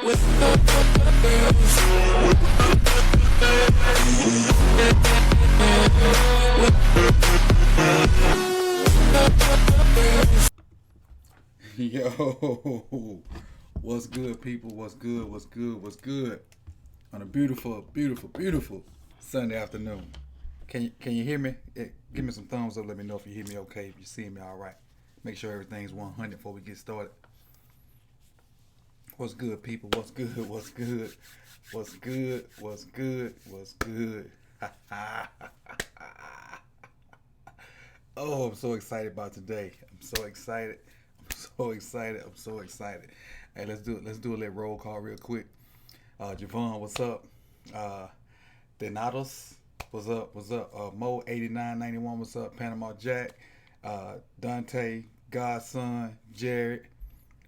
Yo, what's good, people? What's good? What's good? What's good? On a beautiful, beautiful, beautiful Sunday afternoon. Can you hear me? Give me some thumbs up. Let me know if you hear me okay. If you see me all right. Make sure everything's 100 before we get started. What's good, people? What's good? What's good? What's good? What's good? What's good? Oh, I'm so excited about today. I'm so excited. I'm so excited. Hey, let's do a little roll call real quick. Javon, what's up? Denatos, what's up? What's up? Mo 8991, what's up? Panama Jack, Dante, Godson, Jared,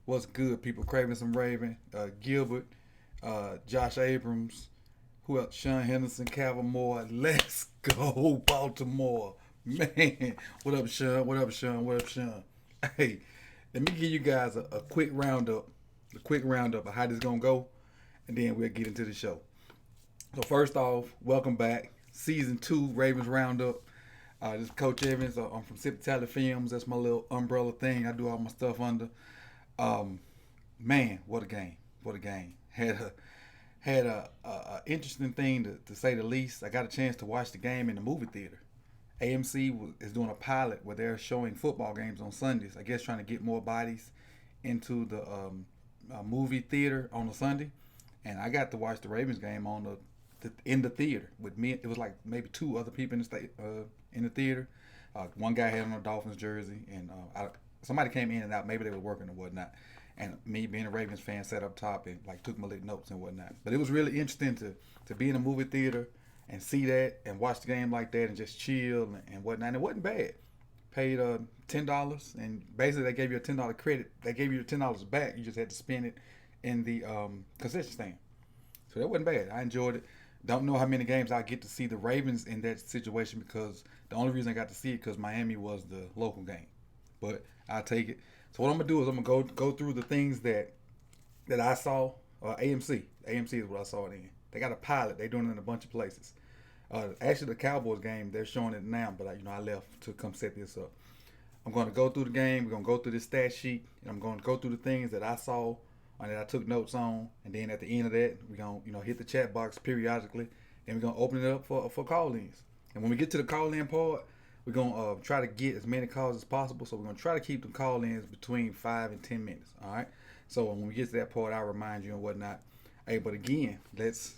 what's good? People craving some Raven, Gilbert, Josh Abrams, who else? Sean Henderson, Calvin Moore. Let's go, Baltimore, man. What up, Sean? What up, Sean? What up, Sean? Hey. Let me give you guys a quick roundup of how this is gonna go, and then we'll get into the show. So first off, welcome back, season 2 Ravens Roundup. This is Coach Evans. I'm from Sip Tally Films. That's my little umbrella thing. I do all my stuff under. Man, what a game! What a game! Had a interesting thing to say the least. I got a chance to watch the game in the movie theater. AMC is doing a pilot where they're showing football games on Sundays. I guess trying to get more bodies into the movie theater on a Sunday. And I got to watch the Ravens game in the theater with me. It was like maybe 2 other people in the theater. One guy had on a Dolphins jersey, and somebody came in and out. Maybe they were working or whatnot. And me, being a Ravens fan, sat up top and took my little notes and whatnot. But it was really interesting to be in a movie theater and see that and watch the game like that and just chill and whatnot. And it wasn't bad. Paid $10, and basically they gave you a $10 credit. They gave you the $10 back. You just had to spend it in the concession stand. So that wasn't bad. I enjoyed it. Don't know how many games I get to see the Ravens in that situation, because the only reason I got to see it because Miami was the local game. But I'll take it. So what I'm gonna do is I'm gonna go through the things that I saw. AMC is what I saw it in. They got a pilot. They're doing it in a bunch of places. Actually, the Cowboys game, they're showing it now, but I left to come set this up. I'm going to go through the game. We're going to go through the stat sheet, and I'm going to go through the things that I saw and that I took notes on. And then at the end of that, we're going to hit the chat box periodically, and we're going to open it up for call-ins. And when we get to the call-in part, we're going to try to get as many calls as possible. So we're going to try to keep the call-ins between 5 and 10 minutes. All right. So when we get to that part, I'll remind you and whatnot. Hey, but again, let's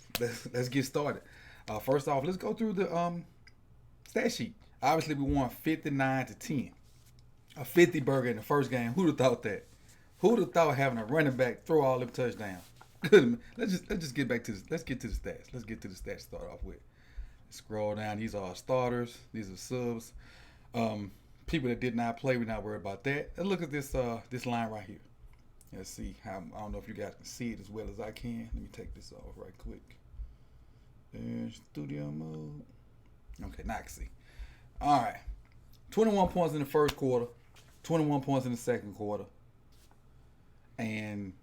get started. First off, let's go through the stat sheet. Obviously, we won 59-10. A 50 burger in the first game. Who'd have thought that? Who'd have thought having a running back throw all them touchdowns? Good. Let's just get back to this. Let's get to the stats. Let's get to the stats to start off with. Scroll down. These are our starters. These are subs. People that did not play, we're not worried about that. Let's look at this line right here. Let's see how. I don't know if you guys can see it as well as I can. Let me take this off right quick. There's studio mode. Okay, now I can see. All right. 21 points in the first quarter, 21 points in the second quarter, and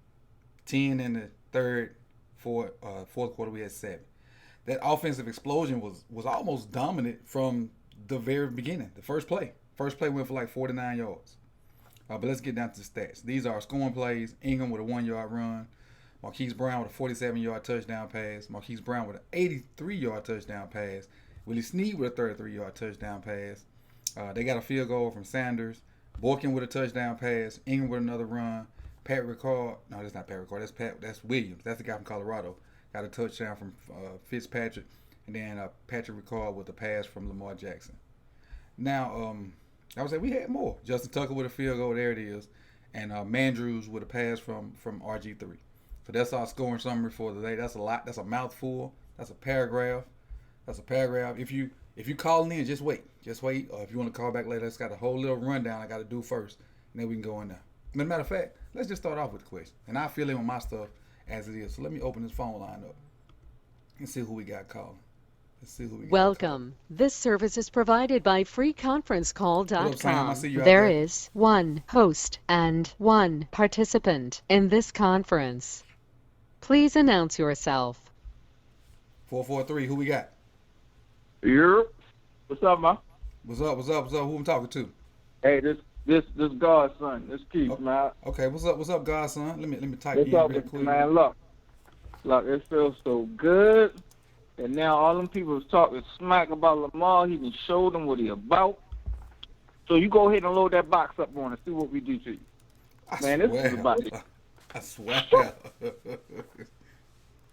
10 in the fourth quarter. We had 7. That offensive explosion was almost dominant from the very beginning. The first play went for like 49 yards. But let's get down to the stats. These are scoring plays. Ingram with a 1-yard run. Marquise Brown with a 47-yard touchdown pass. Marquise Brown with an 83-yard touchdown pass. Willie Snead with a 33-yard touchdown pass. They got a field goal from Sanders. Boykin with a touchdown pass. Ingram with another run. Pat Ricard. No, that's not Pat Ricard. That's Williams. That's the guy from Colorado. Got a touchdown from Fitzpatrick. And then Patrick Ricard with a pass from Lamar Jackson. Now, I would say we had more. Justin Tucker with a field goal. There it is. And Mandrews with a pass from RG3. So that's our scoring summary for today. That's a lot. That's a mouthful. That's a paragraph. If you call in, just wait. Or if you want to call back later, it's got a whole little rundown I got to do first, and then we can go in there. As a matter of fact, let's just start off with the question. And I fill in with my stuff as it is. So let me open this phone line up and see who we got calling. Welcome. This service is provided by freeconferencecall.com. There is one host and one participant in this conference. Please announce yourself. 443. Who we got? Yep. What's up, man? What's up? What's up? What's up? Who I'm talking to? Hey, this godson, this Keith, man. Okay. What's up? What's up, godson? Let me type What's in up real with you, quick. man? Look, it feels so good. And now all them people was talking smack about Lamar. He done showed them what he about. So you go ahead and load that box up on and see what we do to you. Man, this is about it. I swear.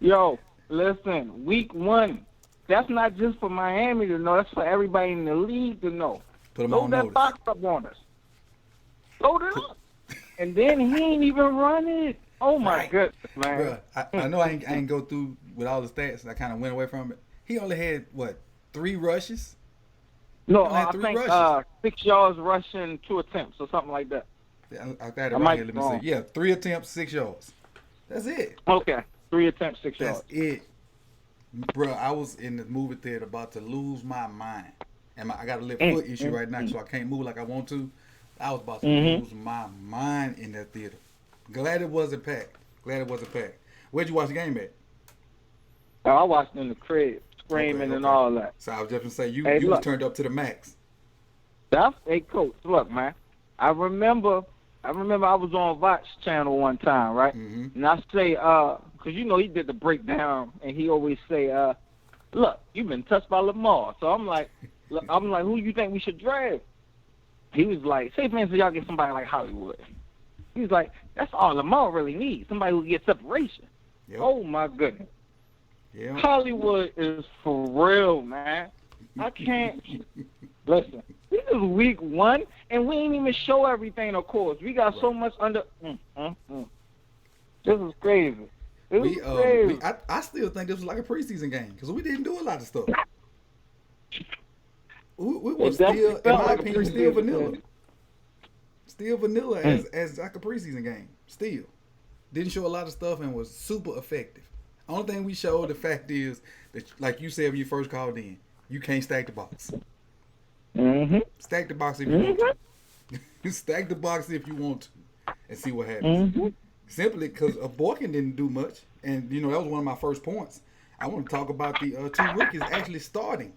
Yo, listen, week 1. That's not just for Miami to know. That's for everybody in the league to know. Put them Load on that notice. box up on us. Load it up. And then he ain't even run it. Oh, my Right. goodness, man. Bruh, I know I ain't go through with all the stats. I kind of went away from it. He only had, 3 rushes? No, He only had I 3 think rushes. 6 yards rushing, 2 attempts or something like that. I got it I right might here. be Let me wrong. see. Yeah, 3 attempts, 6 yards. That's it. Okay, 3 attempts, 6 That's yards. it. Bro, I was in the movie theater about to lose my mind. And I got a little foot issue right now, so I can't move like I want to. I was about to lose my mind in that theater. Glad it wasn't packed. Where'd you watch the game at? I watched in the crib, screaming and all that. So I was just gonna say you Hey, was look. turned up to the max. Hey, coach, look, man. I remember I was on Vox channel one time, right? Mhm. And I say, because you know he did the breakdown, and he always say, look, you've been touched by Lamar. So I'm like, who you think we should draft? He was like, say for instance, y'all get somebody like Hollywood. He was like, that's all Lamar really needs, somebody who gets separation. Yep. Oh my goodness. Yeah. Hollywood is for real, man. I can't listen. This is week 1, and we ain't even show everything. Of course, we got so much under. This is crazy. I still think this was like a preseason game because we didn't do a lot of stuff. We were It still, definitely in felt my like a opinion, still preseason vanilla. game. Still vanilla as like a preseason game. Still. Didn't show a lot of stuff and was super effective. Only thing we showed, the fact is that, like you said when you first called in, you can't stack the box. Mm-hmm. Stack the box if you want to. Stack the box if you want to and see what happens. Mm-hmm. Simply because Borkin didn't do much. And, that was one of my first points. I want to talk about the 2 rookies actually starting.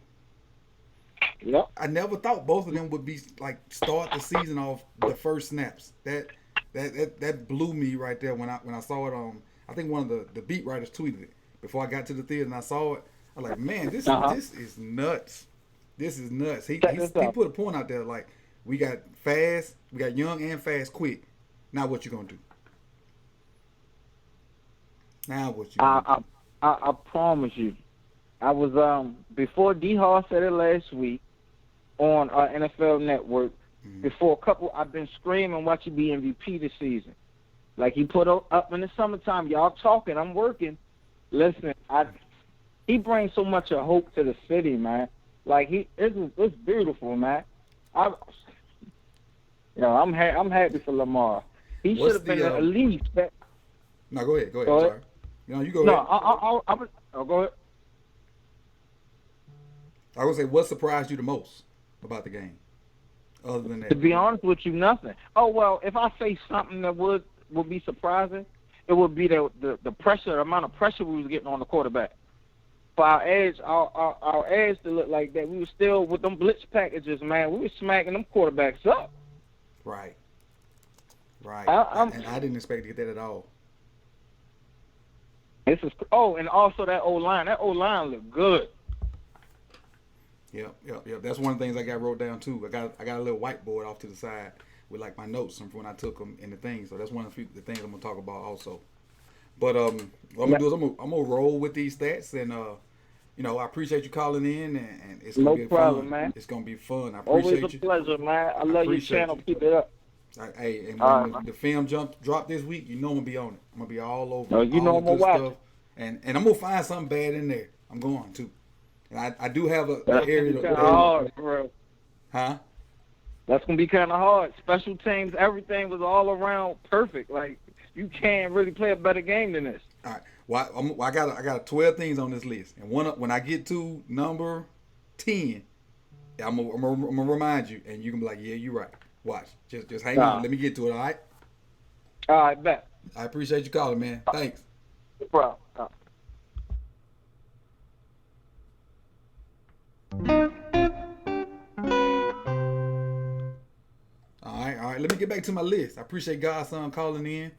Yep. I never thought both of them would be like start the season off the first snaps. That blew me right there when I saw it on. I think one of the beat writers tweeted it before I got to the theater and I saw it. I was like, man, this is nuts. This is nuts. He put a point out there like we got fast, we got young and fast quick. Now what you gonna do? I promise you. I was before D Hall said it last week on NFL Network. Mm-hmm. Before a couple, I've been screaming, "Watch you be MVP this season." Like he put up in the summertime. Y'all talking, I'm working. Listen, he brings so much of hope to the city, man. Like it's beautiful, man. I'm happy for Lamar. He should have been at least. No, go ahead. Go I'm ahead. sorry. No, you go ahead. I'll go ahead. I would say, what surprised you the most about the game, other than that? To be honest with you, nothing. Oh well, if I say something that would be surprising, it would be the pressure, the amount of pressure we was getting on the quarterback. For our edge to look like that, we were still with them blitz packages, man. We were smacking them quarterbacks up. Right. And I didn't expect to get that at all. And also that O-line. That O-line looked good. Yep. That's one of the things I got wrote down too. I got a little whiteboard off to the side with like my notes from when I took them and the things. So that's one of the things I'm gonna talk about also. But what I'm gonna do is I'm gonna roll with these stats and I appreciate you calling in and it's gonna be fun. Man. It's gonna be fun. I appreciate you. Always a pleasure, man. I love your channel. Keep it up. Hey, and when the film dropped this week, I'm gonna be on it. I'm gonna be all over. No, you know I'm gonna watch. And I'm gonna find something bad in there. I'm going to. And I do have an area kind of hard, bro. Huh? That's gonna be kind of hard. Special teams, everything was all around perfect. Like you can't really play a better game than this. All right. Well, I got 12 things on this list, and when I get to number 10, I'm gonna remind you, and you can be like, yeah, you're right. Watch. Just hang on. Let me get to it. All right. All right, bet. I appreciate you calling, man. Thanks. No problem. All right. Let me get back to my list. I appreciate Godson calling in.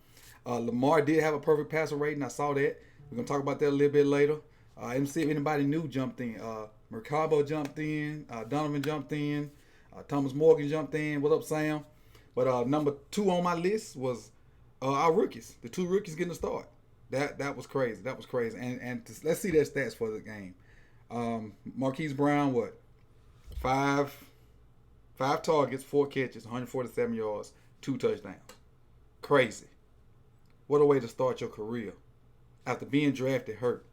Lamar did have a perfect passer rating. I saw that. We're gonna talk about that a little bit later. Let me see if anybody new jumped in. Mercado jumped in. Donovan jumped in. Thomas Morgan jumped in. What up, Sam? But number 2 on my list was our rookies. The 2 rookies getting a start. That was crazy. That was crazy. Let's see their stats for the game. Marquise Brown, what? Five targets, 4 catches, 147 yards, 2 touchdowns. Crazy. What a way to start your career. After being drafted hurt.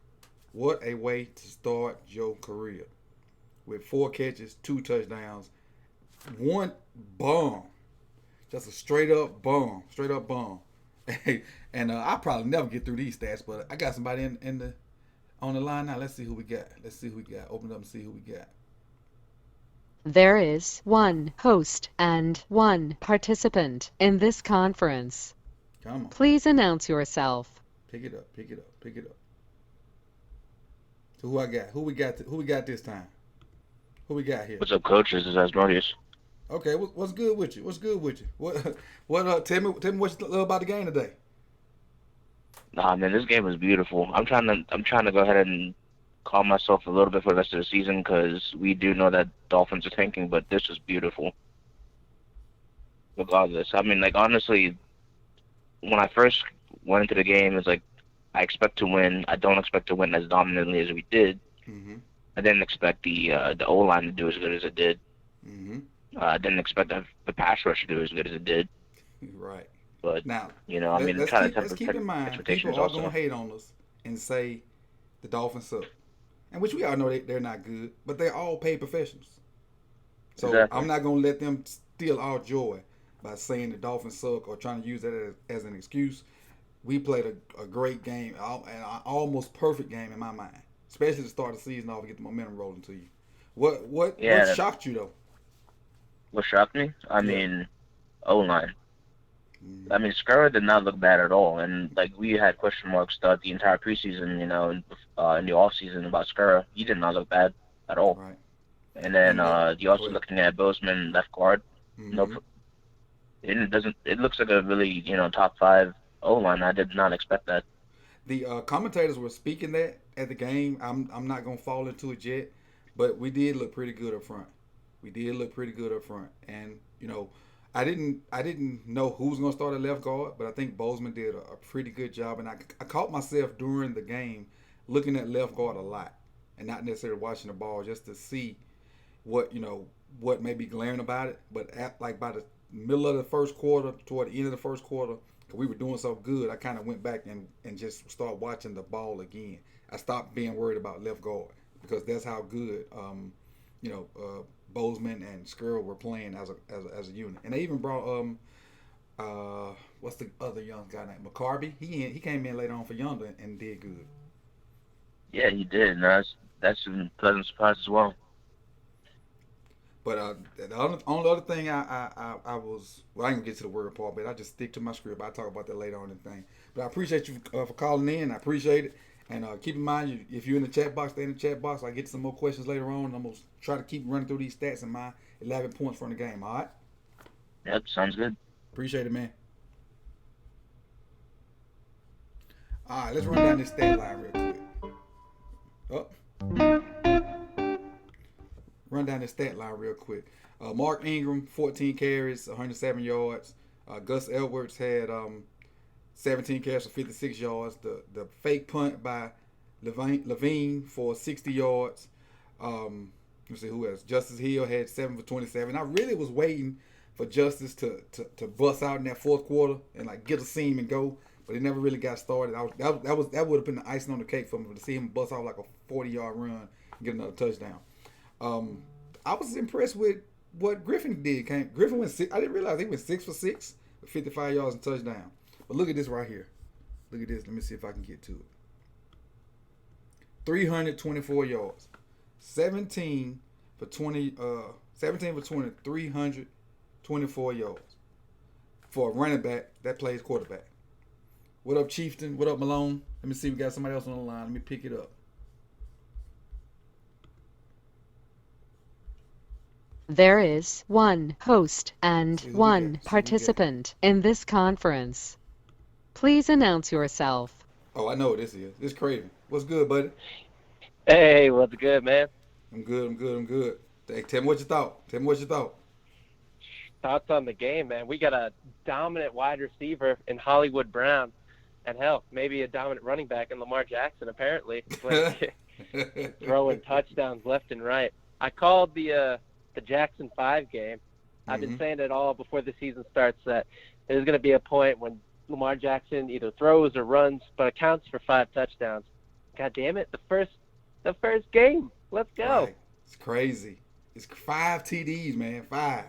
What a way to start your career. With 4 catches, 2 touchdowns, 1 bomb. Just a straight up bomb. Straight up bomb. And I'll probably never get through these stats, but I got somebody on the line now. Let's see who we got. Open it up and see who we got. There is 1 host and 1 participant in this conference. Come on. Please announce yourself. Pick it up. So who I got? Who we got this time? Who we got here? What's up, coach? This is Asmodeus. Okay, what's good with you? What tell me what you love about the game today. Nah, man, this game was beautiful. I'm trying to go ahead and calm myself a little bit for the rest of the season because we do know that Dolphins are tanking, but this was beautiful. Regardless, I mean, like, honestly, when I first went into the game, it's like I expect to win. I don't expect to win as dominantly as we did. Mm-hmm. I didn't expect the O-line to do as good as it did. Mm-hmm. I didn't expect the pass rush to do as good as it did. Right. But now, I mean, let's keep in mind, people are gonna hate on us and say the Dolphins suck, and which we all know they're not good, but they're all paid professionals. So exactly. I'm not gonna let them steal our joy by saying the Dolphins suck or trying to use that as an excuse. We played a great game, an almost perfect game in my mind, especially to start the season off and get the momentum rolling to you. What shocked you though? What shocked me? I mean, O-line. Mm-hmm. I mean, Skura did not look bad at all, and like we had question marks throughout the entire preseason, in the off season about Skura. He did not look bad at all. Right. And then you also looking at Bozeman left guard. Mm-hmm. Nope. It looks like a really top 5 O-line. I did not expect that. The commentators were speaking that at the game. I'm not gonna fall into it yet, but we did look pretty good up front. And I didn't know who was gonna start at left guard, but I think Bozeman did a pretty good job. And I caught myself during the game looking at left guard a lot, and not necessarily watching the ball just to see what may be glaring about it. But by the middle of the first quarter, toward the end of the first quarter, because we were doing so good, I kind of went back and just started watching the ball again. I stopped being worried about left guard because that's how good Bozeman and Skura were playing as a unit. And they even brought what's the other young guy named McCarby? He came in later on for Yonder and did good. Yeah, he did. No, that's a pleasant surprise as well. But the only other thing I ain't gonna get to the word part, but I just stick to my script. I'll talk about that later on in the thing. But I appreciate you for calling in. I appreciate it. And keep in mind, if you're in the chat box, stay in the chat box. I'll get some more questions later on. I'm going to try to keep running through these stats in my 11 points from the game, all right? Yep, sounds good. Appreciate it, man. All right, let's run down this stat line real quick. Run down this stat line real quick. Mark Ingram, 14 carries, 107 yards. Gus Edwards had 17 carries for 56 yards. The fake punt by Levine for 60 yards. Let's see who else. Justice Hill had 7 for 27. I really was waiting for Justice to bust out in that fourth quarter and like get a seam and go, but it never really got started. That would have been the icing on the cake for me to see him bust out like a 40-yard run and get another touchdown. I was impressed with what Griffin did. Griffin went 6. I didn't realize he went 6 for 6 with 55 yards and touchdown. But look at this right here. Look at this. Let me see if I can get to it. 324 yards. 17 for 20, 324 yards. For a running back that plays quarterback. What up, Chieftain? What up, Malone? Let me see. We got somebody else on the line. Let me pick it up. There is one host and See who we one got. See who we got. participant in this conference. Please announce yourself. Oh, I know what this is. This is Craven. What's good, buddy? Hey, what's good, man? I'm good. Hey, tell me what you thought. Thoughts on the game, man? We got a dominant wide receiver in Hollywood Brown, and hell, maybe a dominant running back in Lamar Jackson, apparently, like, throwing touchdowns left and right. I called the Jackson 5 game. I've been saying it all before the season starts that there's going to be a point when Lamar Jackson either throws or runs, but accounts for 5 touchdowns. God damn it, the first game. Let's go. Right. It's crazy. It's 5 TDs, man. 5.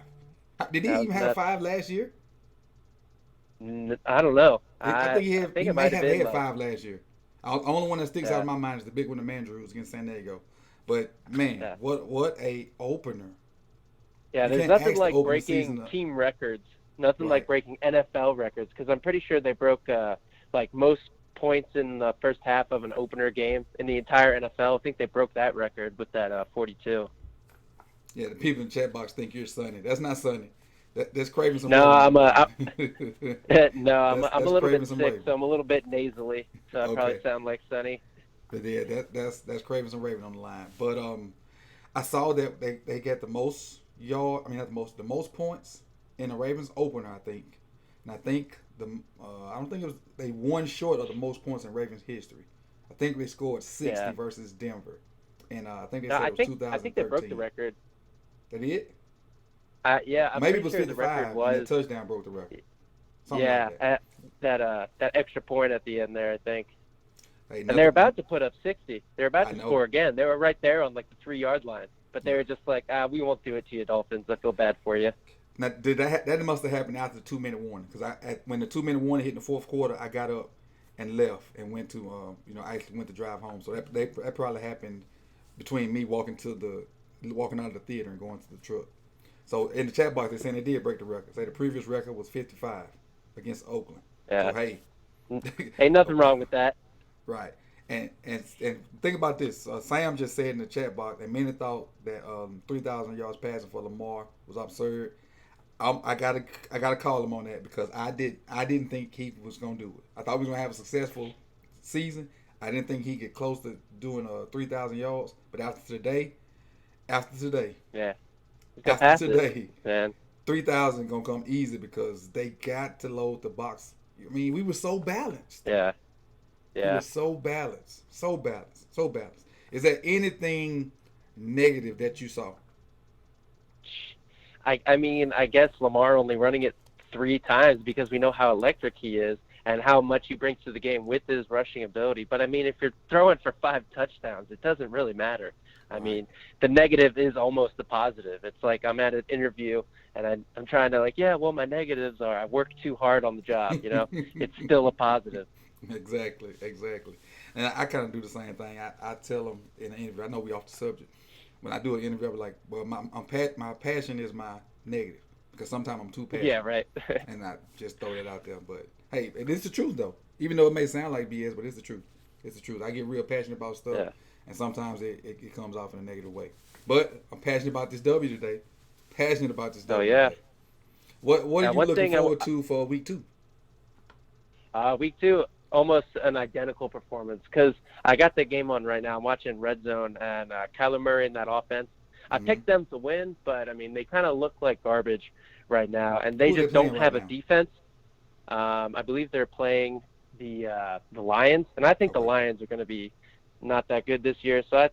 Did he even have 5 last year? I don't know. I think he might have had 5 last year. The only one that sticks out of my mind is the big one, the Mandrews against San Diego. But man, what a opener! Yeah, there's nothing like breaking team records. Nothing like breaking NFL records, because I'm pretty sure they broke like most points in the first half of an opener game in the entire NFL. I think they broke that record with that 42. Yeah, the people in the chat box think you're Sonny. That's not Sonny. That's Craven some. No, I'm a that's little bit sick, so I'm a little bit nasally. So I probably sound like Sonny. But yeah, that's Craven some Raven on the line. But I saw that they got the most the most points in the Ravens opener, I think. And I think I don't think they won short of the most points in Ravens history. I think they scored 60 versus Denver, and I think they said it was 2013. I think they broke the record. That it? Yeah, I'm maybe it was sure 55. the record was, and that touchdown broke the record. Something yeah, like that. that extra point at the end there, I think. Hey, and they're about to put up 60. They're about to know. score again. They were right there on like the 3-yard line, but they were just like, we won't do it to you, Dolphins. I feel bad for you. Now, that must have happened after the 2-minute warning, because when the 2-minute warning hit in the fourth quarter, I got up and left and went to I actually went to drive home. So that probably happened between me walking out of the theater and going to the truck. So in the chat box, they're saying they did break the record. Say the previous record was 55 against Oakland. Yeah. So hey, ain't nothing wrong with that. Right. And think about this. Sam just said in the chat box that many thought that 3,000 yards passing for Lamar was absurd. I gotta call him on that, because I didn't think he was gonna do it. I thought we was gonna have a successful season. I didn't think he'd get close to doing 3,000 yards. But after today, yeah, after today, man, 3,000 gonna come easy, because they got to load the box. I mean, we were so balanced. Yeah. We were so balanced. Is there anything negative that you saw? I mean, I guess Lamar only running it 3 times because we know how electric he is and how much he brings to the game with his rushing ability. But I mean, if you're throwing for 5 touchdowns, it doesn't really matter. I mean, the negative is almost the positive. It's like I'm at an interview and I'm trying to my negatives are I worked too hard on the job, It's still a positive. Exactly. And I kind of do the same thing. I tell them in an interview, I know we off the subject. When I do an interview, I'm like, well, my passion is my negative, because sometimes I'm too passionate. Yeah, right. And I just throw that out there. But hey, it's the truth though. Even though it may sound like BS, but it's the truth. It's the truth. I get real passionate about stuff, and sometimes it comes off in a negative way. But I'm passionate about this W today. Oh yeah. What are you looking forward to for week 2? Week 2. Almost an identical performance, because I got the game on right now. I'm watching Red Zone, and Kyler Murray in that offense. I picked them to win, but I mean, they kind of look like garbage right now, and they just don't have a defense. I believe they're playing the Lions, and I think the Lions are going to be not that good this year. So I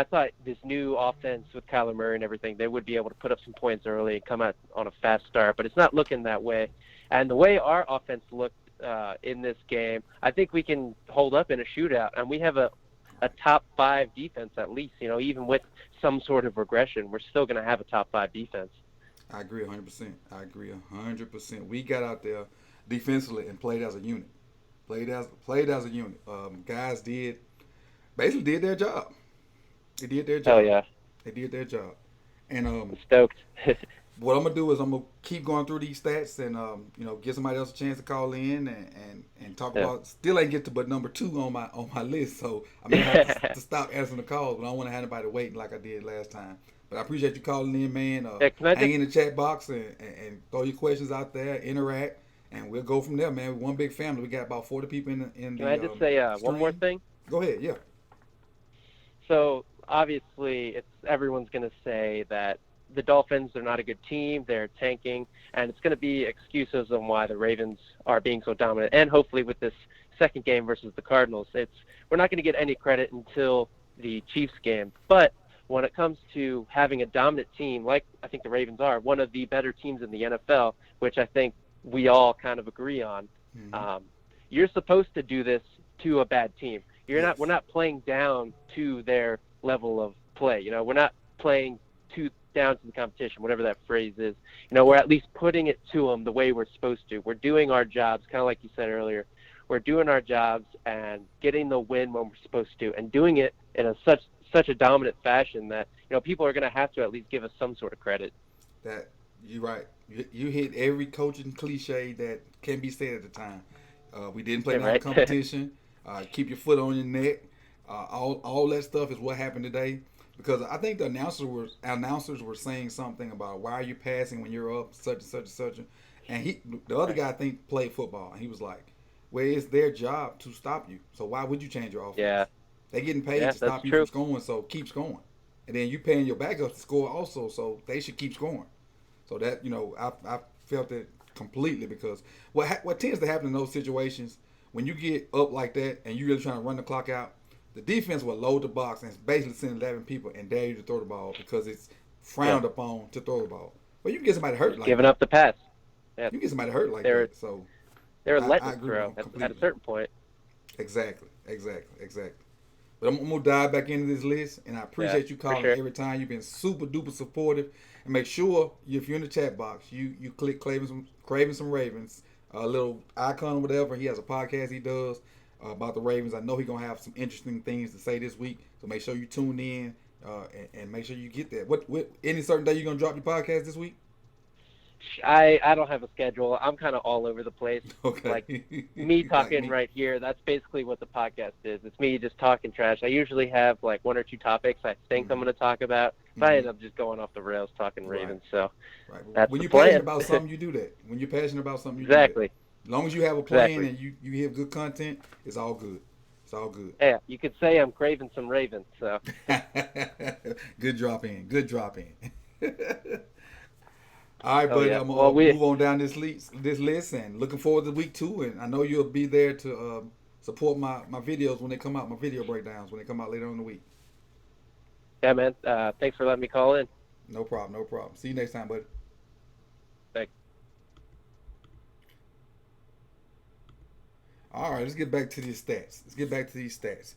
thought this new offense with Kyler Murray and everything, they would be able to put up some points early and come out on a fast start, but it's not looking that way. And the way our offense looked in this game, I think we can hold up in a shootout, and we have a top 5 defense at least. Even with some sort of regression, we're still going to have a top 5 defense. I agree 100%. We got out there defensively and played as a unit. Guys basically did their job. They did their job. Oh yeah, they did their job. And stoked. what I'm gonna do is I'm gonna keep going through these stats and give somebody else a chance to call in and talk about. Still ain't get to but number 2 on my list, so I may have to stop answering the calls, but I don't want to have anybody waiting like I did last time. But I appreciate you calling in, man. Hang in the chat box and throw your questions out there, interact, and we'll go from there, man. We're one big family. We got about 40 people in the. Can I just say one more thing? Go ahead, yeah. So obviously, everyone's going to say that the Dolphins are not a good team. They're tanking, and it's going to be excuses on why the Ravens are being so dominant. And hopefully, with this second game versus the Cardinals, we're not going to get any credit until the Chiefs game. But when it comes to having a dominant team, like I think the Ravens are, one of the better teams in the NFL, which I think we all kind of agree on, you're supposed to do this to a bad team. We're not playing down to their level of play. We're not playing down to the competition, whatever that phrase is. We're at least putting it to them the way we're supposed to. We're doing our jobs, kind of like you said earlier. We're doing our jobs and getting the win when we're supposed to, and doing it in such a dominant fashion that people are going to have to at least give us some sort of credit. That you're right. You hit every coaching cliche that can be said at the time. We didn't play down competition. Keep your foot on your neck. All that stuff is what happened today. Because I think the announcers were saying something about why are you passing when you're up such and such and such. And the other guy I think played football, and he was like, "Well, it's their job to stop you. So why would you change your offense? Yeah, they're getting paid to stop you from scoring, so keep scoring. And then you paying your backups to score also, so they should keep scoring. So that I felt it completely because what tends to happen in those situations when you get up like that and you're really trying to run the clock out. The defense will load the box and basically send 11 people and dare you to throw the ball because it's frowned upon to throw the ball. But you can get somebody hurt like giving up the pass. Yeah. You can get somebody hurt like that. So they're letting throw at a certain point. Exactly. But I'm going to dive back into this list, and I appreciate you calling every time. You've been super duper supportive. And make sure if you're in the chat box, you click Craving Some Ravens, a little icon or whatever. He has a podcast he does about the Ravens. I know he's going to have some interesting things to say this week, so make sure you tune in and make sure you get that. What any certain day you're going to drop your podcast this week? I don't have a schedule. I'm kind of all over the place. Okay. Like me talking right here, that's basically what the podcast is. It's me just talking trash. I usually have like 1 or 2 topics I think I'm going to talk about, but I end up just going off the rails talking Ravens. So that's when the you're plan. passionate about something, you do that. When you're passionate about something, you do exactly. that. As long as you have a plan and you have good content, it's all good. It's all good. Yeah, you could say I'm craving some Ravens. So good drop in. All right, buddy. I'm gonna move on down this list, and looking forward to week 2. And I know you'll be there to support my videos when they come out, my video breakdowns when they come out later on in the week. Yeah, man. Thanks for letting me call in. No problem. See you next time, buddy. Thanks. All right, let's get back to these stats.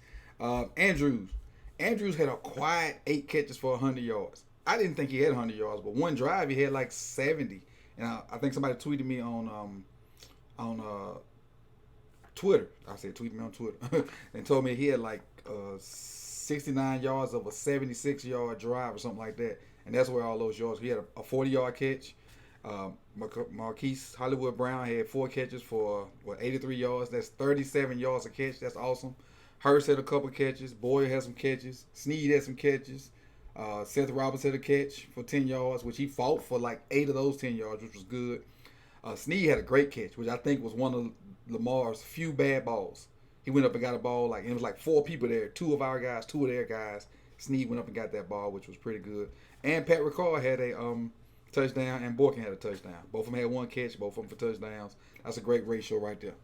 Andrews had a quiet 8 catches for 100 yards. I didn't think he had 100 yards, but one drive he had like 70. And I think somebody tweeted me on Twitter. I said tweeted me on Twitter and told me he had like 69 yards of a 76-yard drive or something like that. And that's where all those yards. He had a 40-yard catch. Marquise Hollywood Brown had 4 catches for 83 yards. That's 37 yards a catch. That's awesome. Hurst had a couple catches. Boyer had some catches. Snead had some catches. Seth Roberts had a catch for 10 yards, which he fought for like 8 of those 10 yards, which was good. Snead had a great catch, which I think was one of Lamar's few bad balls. He went up and got a ball, and it was like 4 people there, 2 of our guys, 2 of their guys. Snead went up and got that ball, which was pretty good. And Pat Ricard had a touchdown, and Borkin had a touchdown. Both of them had 1 catch, both of them for touchdowns. That's a great ratio right there.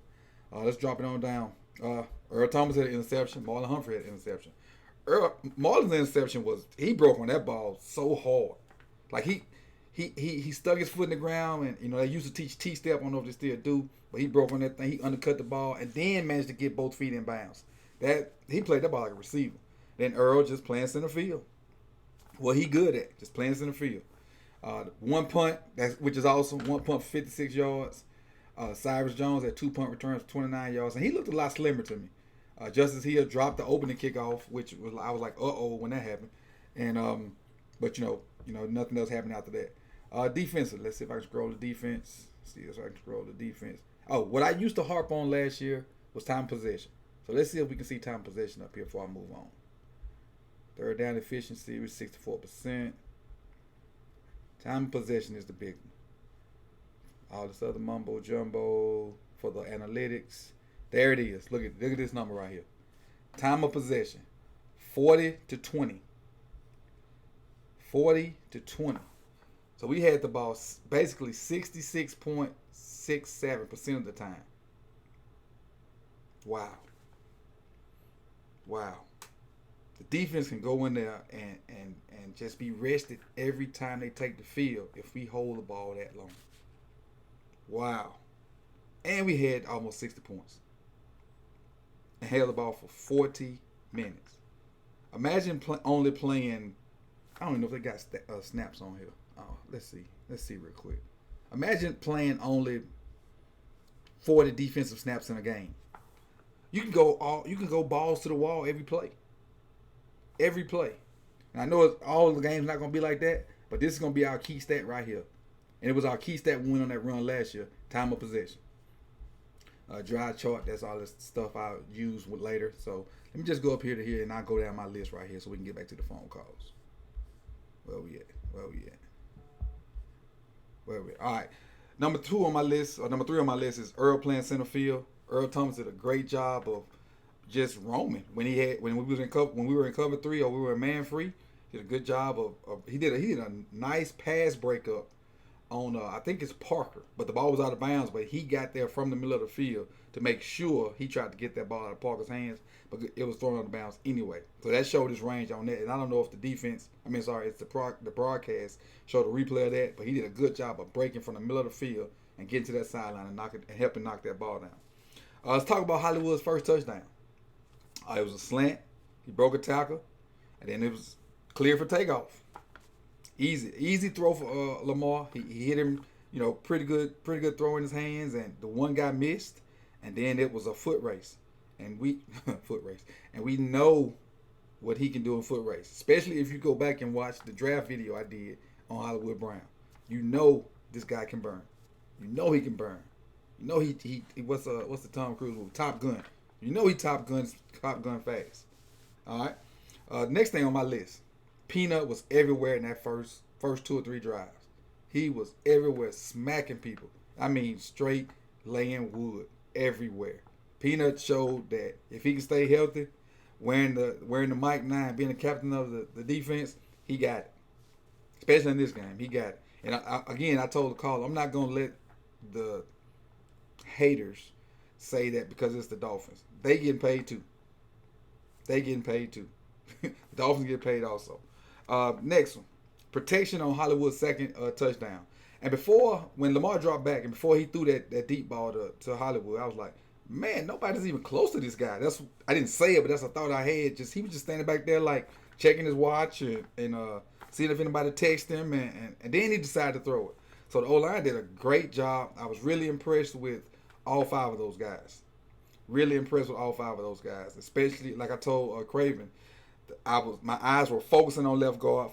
Let's drop it on down. Earl Thomas had an interception. Marlon Humphrey had an interception. Marlon's interception he broke on that ball so hard. Like he stuck his foot in the ground, and they used to teach T-step. I don't know if they still do, but he broke on that thing. He undercut the ball and then managed to get both feet in bounds. He played that ball like a receiver. Then Earl just playing center field. What he good at, just playing center field. 1 punt, which is awesome. 1 punt for 56 yards. Cyrus Jones had 2 punt returns for 29 yards, and he looked a lot slimmer to me. Justice Hill dropped the opening kickoff, which I was like, when that happened, and but nothing else happened after that. Defensive. Let's see if I can scroll the defense. See if I can scroll the defense. Oh, what I used to harp on last year was time possession. So let's see if we can see time possession up here before I move on. Third down efficiency was 64%. Time possession is the big one. All this other mumbo jumbo for the analytics. There it is. Look at this number right here. Time of possession, 40 to 20. 40 to 20. So we had the ball basically 66.67% of the time. Wow. The defense can go in there and just be rested every time they take the field if we hold the ball that long. Wow. And we had almost 60 points. And held the ball for 40 minutes. Imagine only playing, I don't even know if they got snaps on here. Let's see real quick. Imagine playing only 40 defensive snaps in a game. You can go balls to the wall every play. Every play. And I know all the games not gonna be like that, but this is gonna be our key stat right here. And it was our key stat when we went on that run last year. Time of possession. Dry chart. That's all this stuff I'll use later. So let me just go up here to here, and I'll go down my list right here so we can get back to the phone calls. Where we at? All right. Number 3 on my list is Earl playing center field. Earl Thomas did a great job of just roaming when we were in cover 3 or we were in man free. He did a good job of he did a nice pass breakup on I think it's Parker, but the ball was out of bounds, but he got there from the middle of the field to make sure he tried to get that ball out of Parker's hands, but it was thrown out of bounds anyway. So that showed his range on that, and I don't know if it's the broadcast showed a replay of that, but he did a good job of breaking from the middle of the field and getting to that sideline and helping knock that ball down. Let's talk about Hollywood's first touchdown. It was a slant. He broke a tackle, and then it was clear for takeoff. Easy throw for Lamar. He hit him, pretty good throw in his hands, and the one guy missed, and then it was a foot race, and we know what he can do in foot race, especially if you go back and watch the draft video I did on Hollywood Brown. You know this guy can burn. You know he can burn. You know he what's the Tom Cruise movie? Top Gun. You know he Top Gun fast. All right. Next thing on my list. Peanut was everywhere in that first 2 or 3 drives. He was everywhere smacking people. I mean, straight laying wood everywhere. Peanut showed that if he can stay healthy, wearing the Mike 9, being the captain of the defense, he got it. Especially in this game, he got it. And I told the caller, I'm not going to let the haters say that because it's the Dolphins. They getting paid too. The Dolphins get paid also. Next one, protection on Hollywood's second touchdown. And when Lamar dropped back and before he threw that deep ball to Hollywood, I was like, man, nobody's even close to this guy. I didn't say it, but that's a thought I had. He was just standing back there like checking his watch and seeing if anybody texted him, and then he decided to throw it. So the O-line did a great job. I was really impressed with all 5 of those guys. Especially, like I told Craven, my eyes were focusing on left guard,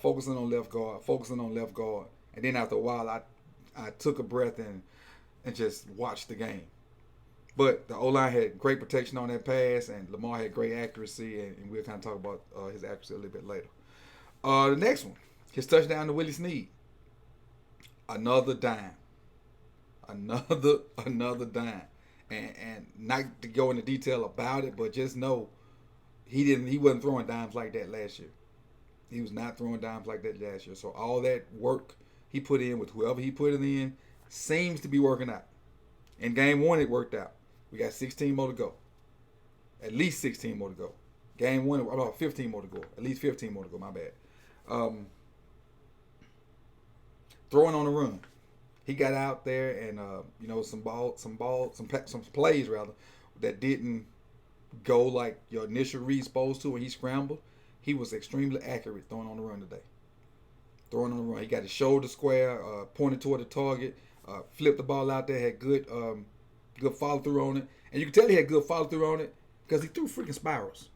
and then after a while, I took a breath and just watched the game. But the O-line had great protection on that pass, and Lamar had great accuracy, and we'll kind of talk about his accuracy a little bit later. The next one, his touchdown to Willie Snead. Another dime. Another dime. And not to go into detail about it, but just know he wasn't throwing dimes like that last year. He was not throwing dimes like that last year. So all that work he put in with whoever he put it in seems to be working out. In game 1, it worked out. We got 16 more to go. At least 16 more to go. Game 1, about 15 more to go. At least 15 more to go, my bad. Throwing on the run. He got out there and some plays rather that didn't go like your initial read supposed to when he scrambled. He was extremely accurate throwing on the run today. He got his shoulder square, pointed toward the target, flipped the ball out there, had good follow through on it, and you can tell he had good follow through on it because he threw freaking spirals.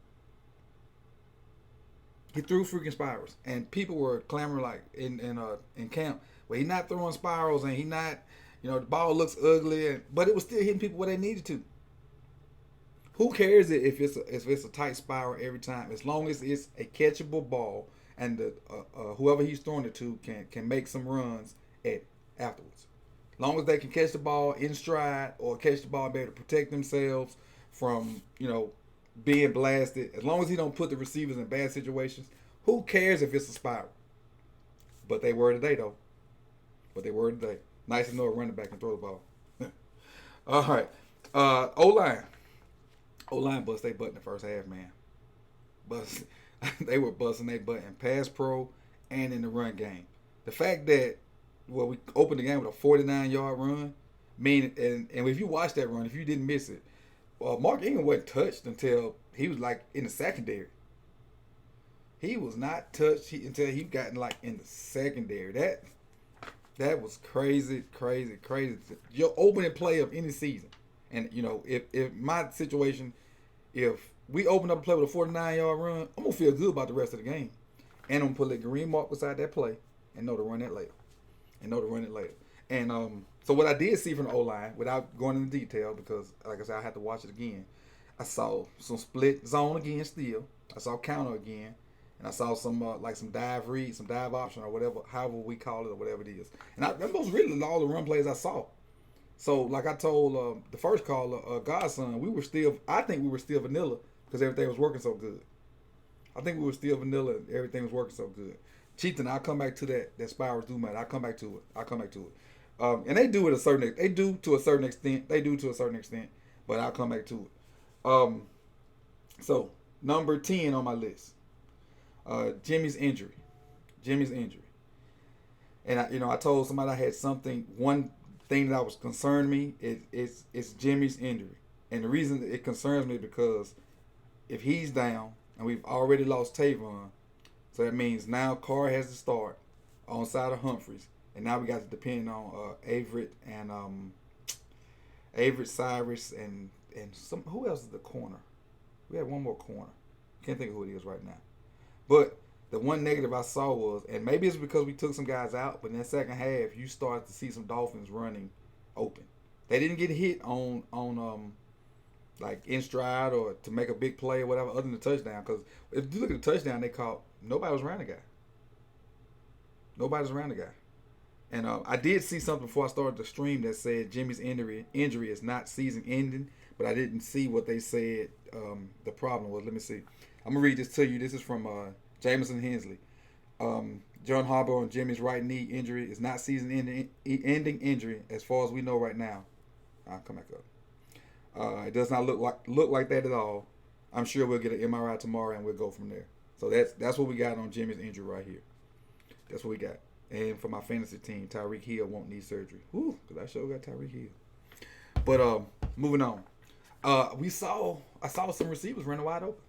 He threw freaking spirals, and people were clamoring like in camp, well, he's not throwing spirals, and he not, the ball looks ugly, but it was still hitting people where they needed to. Who cares if it's a tight spiral every time, as long as it's a catchable ball, and the whoever he's throwing it to can make some runs at afterwards. As long as they can catch the ball in stride or catch the ball and be able to protect themselves from being blasted. As long as he don't put the receivers in bad situations, who cares if it's a spiral? But they were today, though. Nice to know a running back can throw the ball. All right. O-line. O-line bust their butt in the first half, man. They were busting their butt in pass pro and in the run game. The fact that, we opened the game with a 49-yard run, and if you watch that run, if you didn't miss it, Mark Ingram wasn't touched until he was like in the secondary. He was not touched until he got in the secondary. That was crazy. Your opening play of any season. And, if my situation, if we open up a play with a 49-yard run, I'm going to feel good about the rest of the game. And I'm going to put a green mark beside that play and know to run it later. And so what I did see from the O-line, without going into detail, because, like I said, I had to watch it again, I saw some split zone again still. I saw counter again. And I saw some some dive read, some dive option, or whatever, however we call it, or whatever it is. And that was really all the run plays I saw. So, like I told the first caller, Godson, I think we were still vanilla because everything was working so good. I think we were still vanilla and everything was working so good. Cheating, I'll come back to that spirals do matter. I'll come back to it. And they do to a certain extent, but I'll come back to it. So, number 10 on my list. Jimmy's injury. And I told somebody I had one thing that was concerned me it's Jimmy's injury. And the reason it concerns me because if he's down and we've already lost Tavon, so that means now Carr has to start on side of Humphreys, and now we got to depend on Averett and Cyrus and some, who else is the corner? We had one more corner. Can't think of who it is right now. But the one negative I saw was, and maybe it's because we took some guys out, but in that second half, you start to see some Dolphins running open. They didn't get hit on like in stride or to make a big play or whatever other than the touchdown. Because if you look at the touchdown they caught, nobody was around the guy. And I did see something before I started the stream that said Jimmy's injury is not season ending, but I didn't see what they said the problem was. Let me see. I'm going to read this to you. This is from Jameson Hensley. John Harbaugh on Jimmy's right knee injury is not season-ending injury as far as we know right now. I'll come back up. It does not look like that at all. I'm sure we'll get an MRI tomorrow and we'll go from there. So that's what we got on Jimmy's injury right here. That's what we got. And for my fantasy team, Tyreek Hill won't need surgery. Woo, because I sure got Tyreek Hill. But moving on. I saw some receivers running wide open.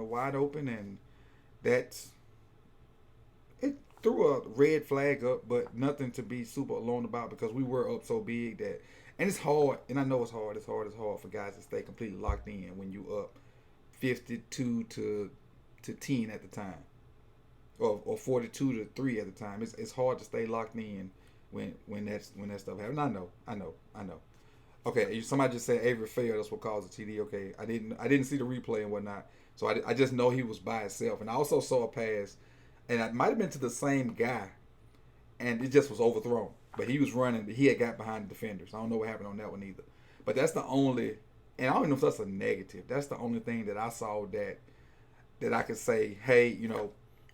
Wide open, and it threw a red flag up, but nothing to be super alarmed about because we were up so big that, and it's hard, and I know it's hard for guys to stay completely locked in when you up 52 to 10 at the time, or 42 to 3 at the time. It's hard to stay locked in when that stuff happens. I know. Okay, somebody just said Avery failed. That's what caused the TD. Okay, I didn't see the replay and whatnot, so I just know he was by himself. And I also saw a pass, and it might have been to the same guy, and it just was overthrown. But he was running. He had got behind the defenders. I don't know what happened on that one either. But that's the only, and I don't know if that's a negative. That's the only thing that I saw that I could say, hey,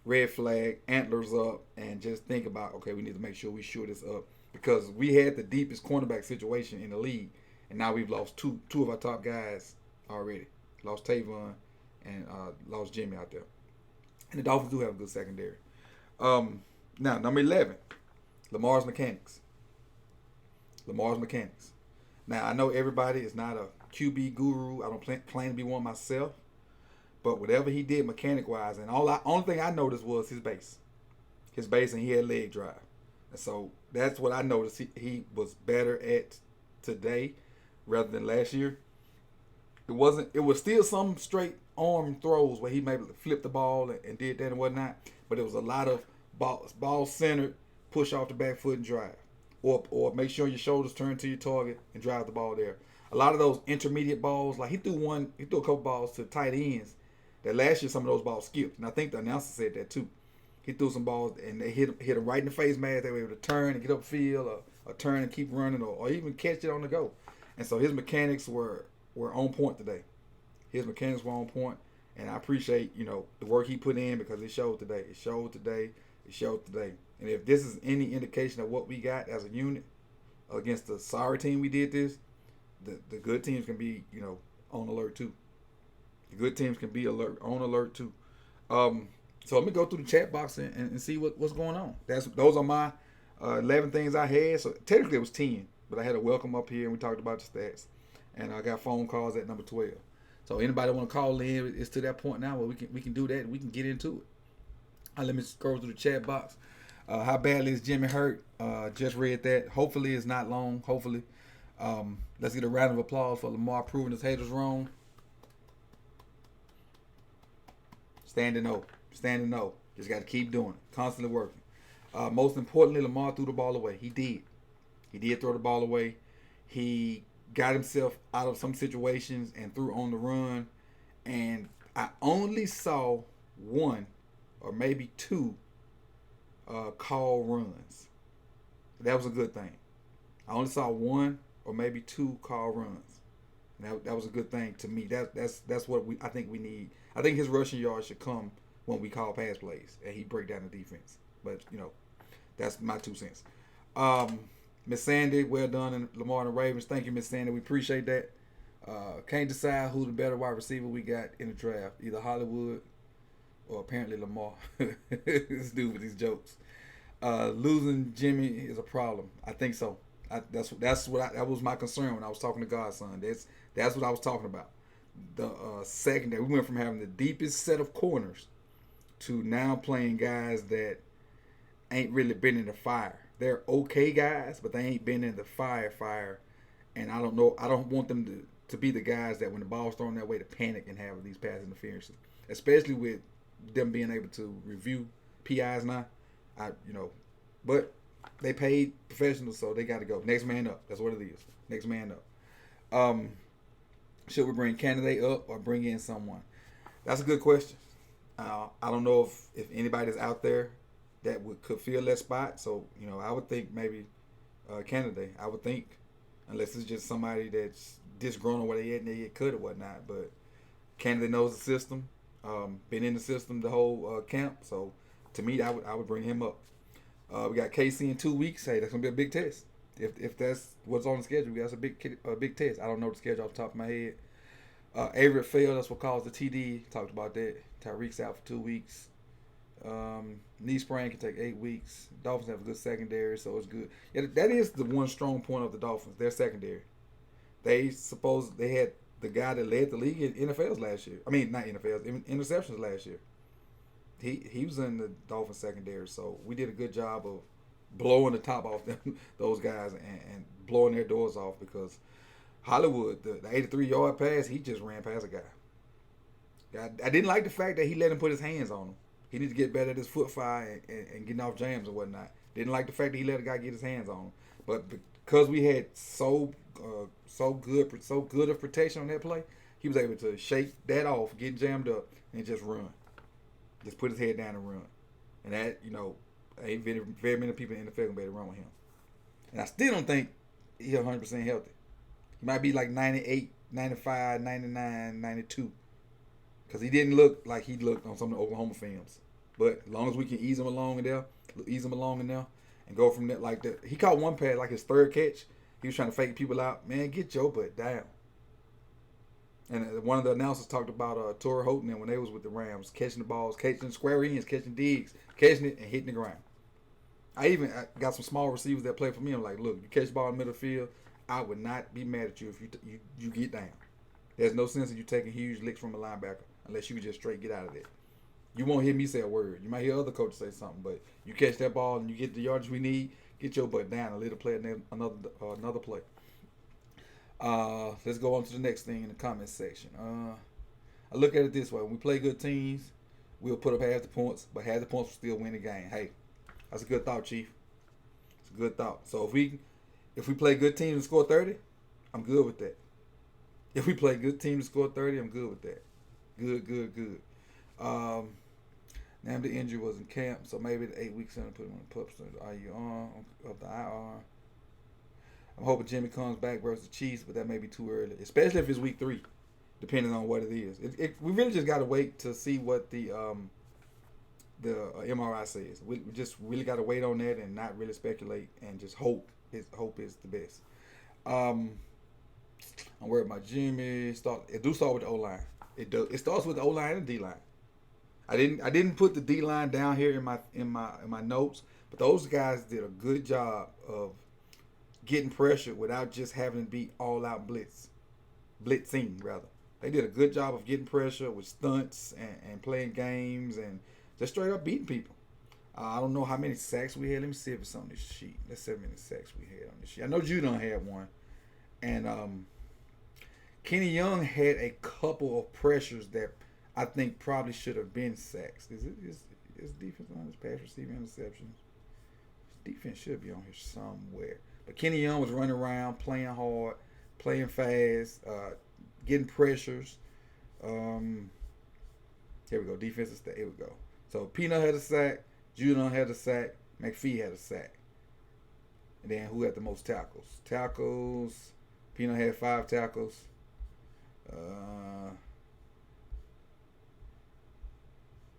red flag, antlers up, and just think about, okay, we need to make sure we shore this up. Because we had the deepest cornerback situation in the league, and now we've lost two of our top guys already. Lost Tavon and lost Jimmy out there. And the Dolphins do have a good secondary. Now, number 11, Lamar's mechanics. Now, I know everybody is not a QB guru. I don't plan to be one myself. But whatever he did mechanic-wise, and only thing I noticed was his base. And he had leg drive. And so that's what I noticed he was better at today rather than last year. It was still some straight arm throws where he maybe flipped the ball and did that and whatnot, but it was a lot of ball centered, push off the back foot and drive, or make sure your shoulders turn to your target and drive the ball there. A lot of those intermediate balls, like he threw a couple balls to tight ends. That last year some of those balls skipped, and I think the announcer said that too. He threw some balls and they hit him right in the face mask. They were able to turn and get upfield, or turn and keep running, or even catch it on the go. And so his mechanics were on point today. His mechanics were on point, and I appreciate the work he put in because it showed today. It showed today. It showed today. And if this is any indication of what we got as a unit against the sorry team we did this, the good teams can be on alert too. The good teams can be on alert too. So let me go through the chat box and see what's going on. Those are my 11 things I had. So technically it was 10, but I had a welcome up here and we talked about the stats. And I got phone calls at number 12. So anybody want to call in, it's to that point now where we can do that and we can get into it. Let me scroll through the chat box. How badly is Jimmy hurt? Just read that. Hopefully it's not long. Hopefully. Let's get a round of applause for Lamar proving his haters wrong. Standing O. Just got to keep doing it. Constantly working. Most importantly, Lamar threw the ball away. He did. He did throw the ball away. He got himself out of some situations and threw on the run. And I only saw one or maybe two call runs. That was a good thing. I only saw one or maybe two call runs. That was a good thing to me. That's what I think we need. I think his rushing yards should come when we call pass plays and he break down the defense. But that's my 2 cents. Miss Sandy, well done, and Lamar and the Ravens. Thank you, Miss Sandy. We appreciate that. Can't decide who the better wide receiver we got in the draft, either Hollywood or apparently Lamar. This dude with these jokes. Losing Jimmy is a problem. I think so. That was my concern when I was talking to Godson. That's what I was talking about. The secondary, we went from having the deepest set of corners to now playing guys that ain't really been in the fire. They're okay guys, but they ain't been in the fire. And I don't know. I don't want them to be the guys that when the ball's thrown that way to panic and have these pass interferences, especially with them being able to review PIs now. But they paid professionals, so they got to go. Next man up. That's what it is. Next man up. Should we bring candidate up or bring in someone? That's a good question. I don't know if anybody's out there that could fill that spot. So, I would think maybe candidate. I would think, unless it's just somebody that's disgruntled where they at and they get cut or whatnot. But candidate knows the system. Been in the system the whole camp. So, to me, I would bring him up. We got KC in 2 weeks. Hey, that's gonna be a big test. If that's what's on the schedule, that's a big test. I don't know the schedule off the top of my head. Avery failed. That's what caused the TD. Talked about that. Tyreek's out for 2 weeks. Knee sprain can take 8 weeks. Dolphins have a good secondary, so it's good. Yeah, that is the one strong point of the Dolphins. Their secondary. They had the guy that led the league in NFLs last year. I mean, not NFLs, interceptions last year. He was in the Dolphins secondary, so we did a good job of blowing the top off those guys and blowing their doors off because Hollywood, the 83-yard pass, he just ran past a guy. I didn't like the fact that he let him put his hands on him. He needs to get better at his foot fire and getting off jams and whatnot. Didn't like the fact that he let a guy get his hands on him. But because we had so good of protection on that play, he was able to shake that off, get jammed up, and just run. Just put his head down and run. And that, ain't very many people in the NFL gonna be able to run with him. And I still don't think he's 100% healthy. He might be like 98, 95, 99, 92. Because he didn't look like he looked on some of the Oklahoma films. But as long as we can ease him along in there, and go from that like that. He caught one pass, like his third catch. He was trying to fake people out. Man, get your butt down. And one of the announcers talked about Torrey Holton and when they was with the Rams, catching the balls, catching square ends, catching digs, catching it and hitting the ground. I got some small receivers that play for me. I'm like, look, you catch the ball in the middle of the field, I would not be mad at you if you get down. There's no sense in you taking huge licks from a linebacker unless you can just straight get out of it. You won't hear me say a word. You might hear other coaches say something, but you catch that ball and you get the yardage we need, get your butt down and let it play another play. Let's go on to the next thing in the comment section. I look at it this way: when we play good teams, we'll put up half the points, but half the points will still win the game. Hey, that's a good thought, Chief. It's a good thought. So if we play good teams and score 30, I'm good with that. If we play good teams and score 30, I'm good with that. Good. Now the injury was in camp, so maybe the 8 weeks in put him on the pup. Are you on of the IR? I'm hoping Jimmy comes back versus the Chiefs, but that may be too early, especially if it's week 3, depending on what it is. We really just got to wait to see what the MRI says. We just really got to wait on that and not really speculate and just hope. Hope is the best. I'm worried about Jimmy. It do start with the O line. It starts with the O line and the D line. I didn't put the D line down here in my notes, but those guys did a good job of getting pressure without just having to be all out blitzing rather. They did a good job of getting pressure with stunts and playing games and just straight up beating people. I don't know how many sacks we had. Let me see if it's on this sheet. Let's see how many sacks we had on this sheet. I know Judon had one, and Kenny Young had a couple of pressures that I think probably should have been sacks. Is defense on this pass receiving interceptions? Defense should be on here somewhere. But Kenny Young was running around, playing hard, playing fast, getting pressures. Here we go. Defensive stat. Here we go. So Peanut had a sack, Judon had a sack, McPhee had a sack. And then who had the most tackles? Tackles. Peanut had 5 tackles.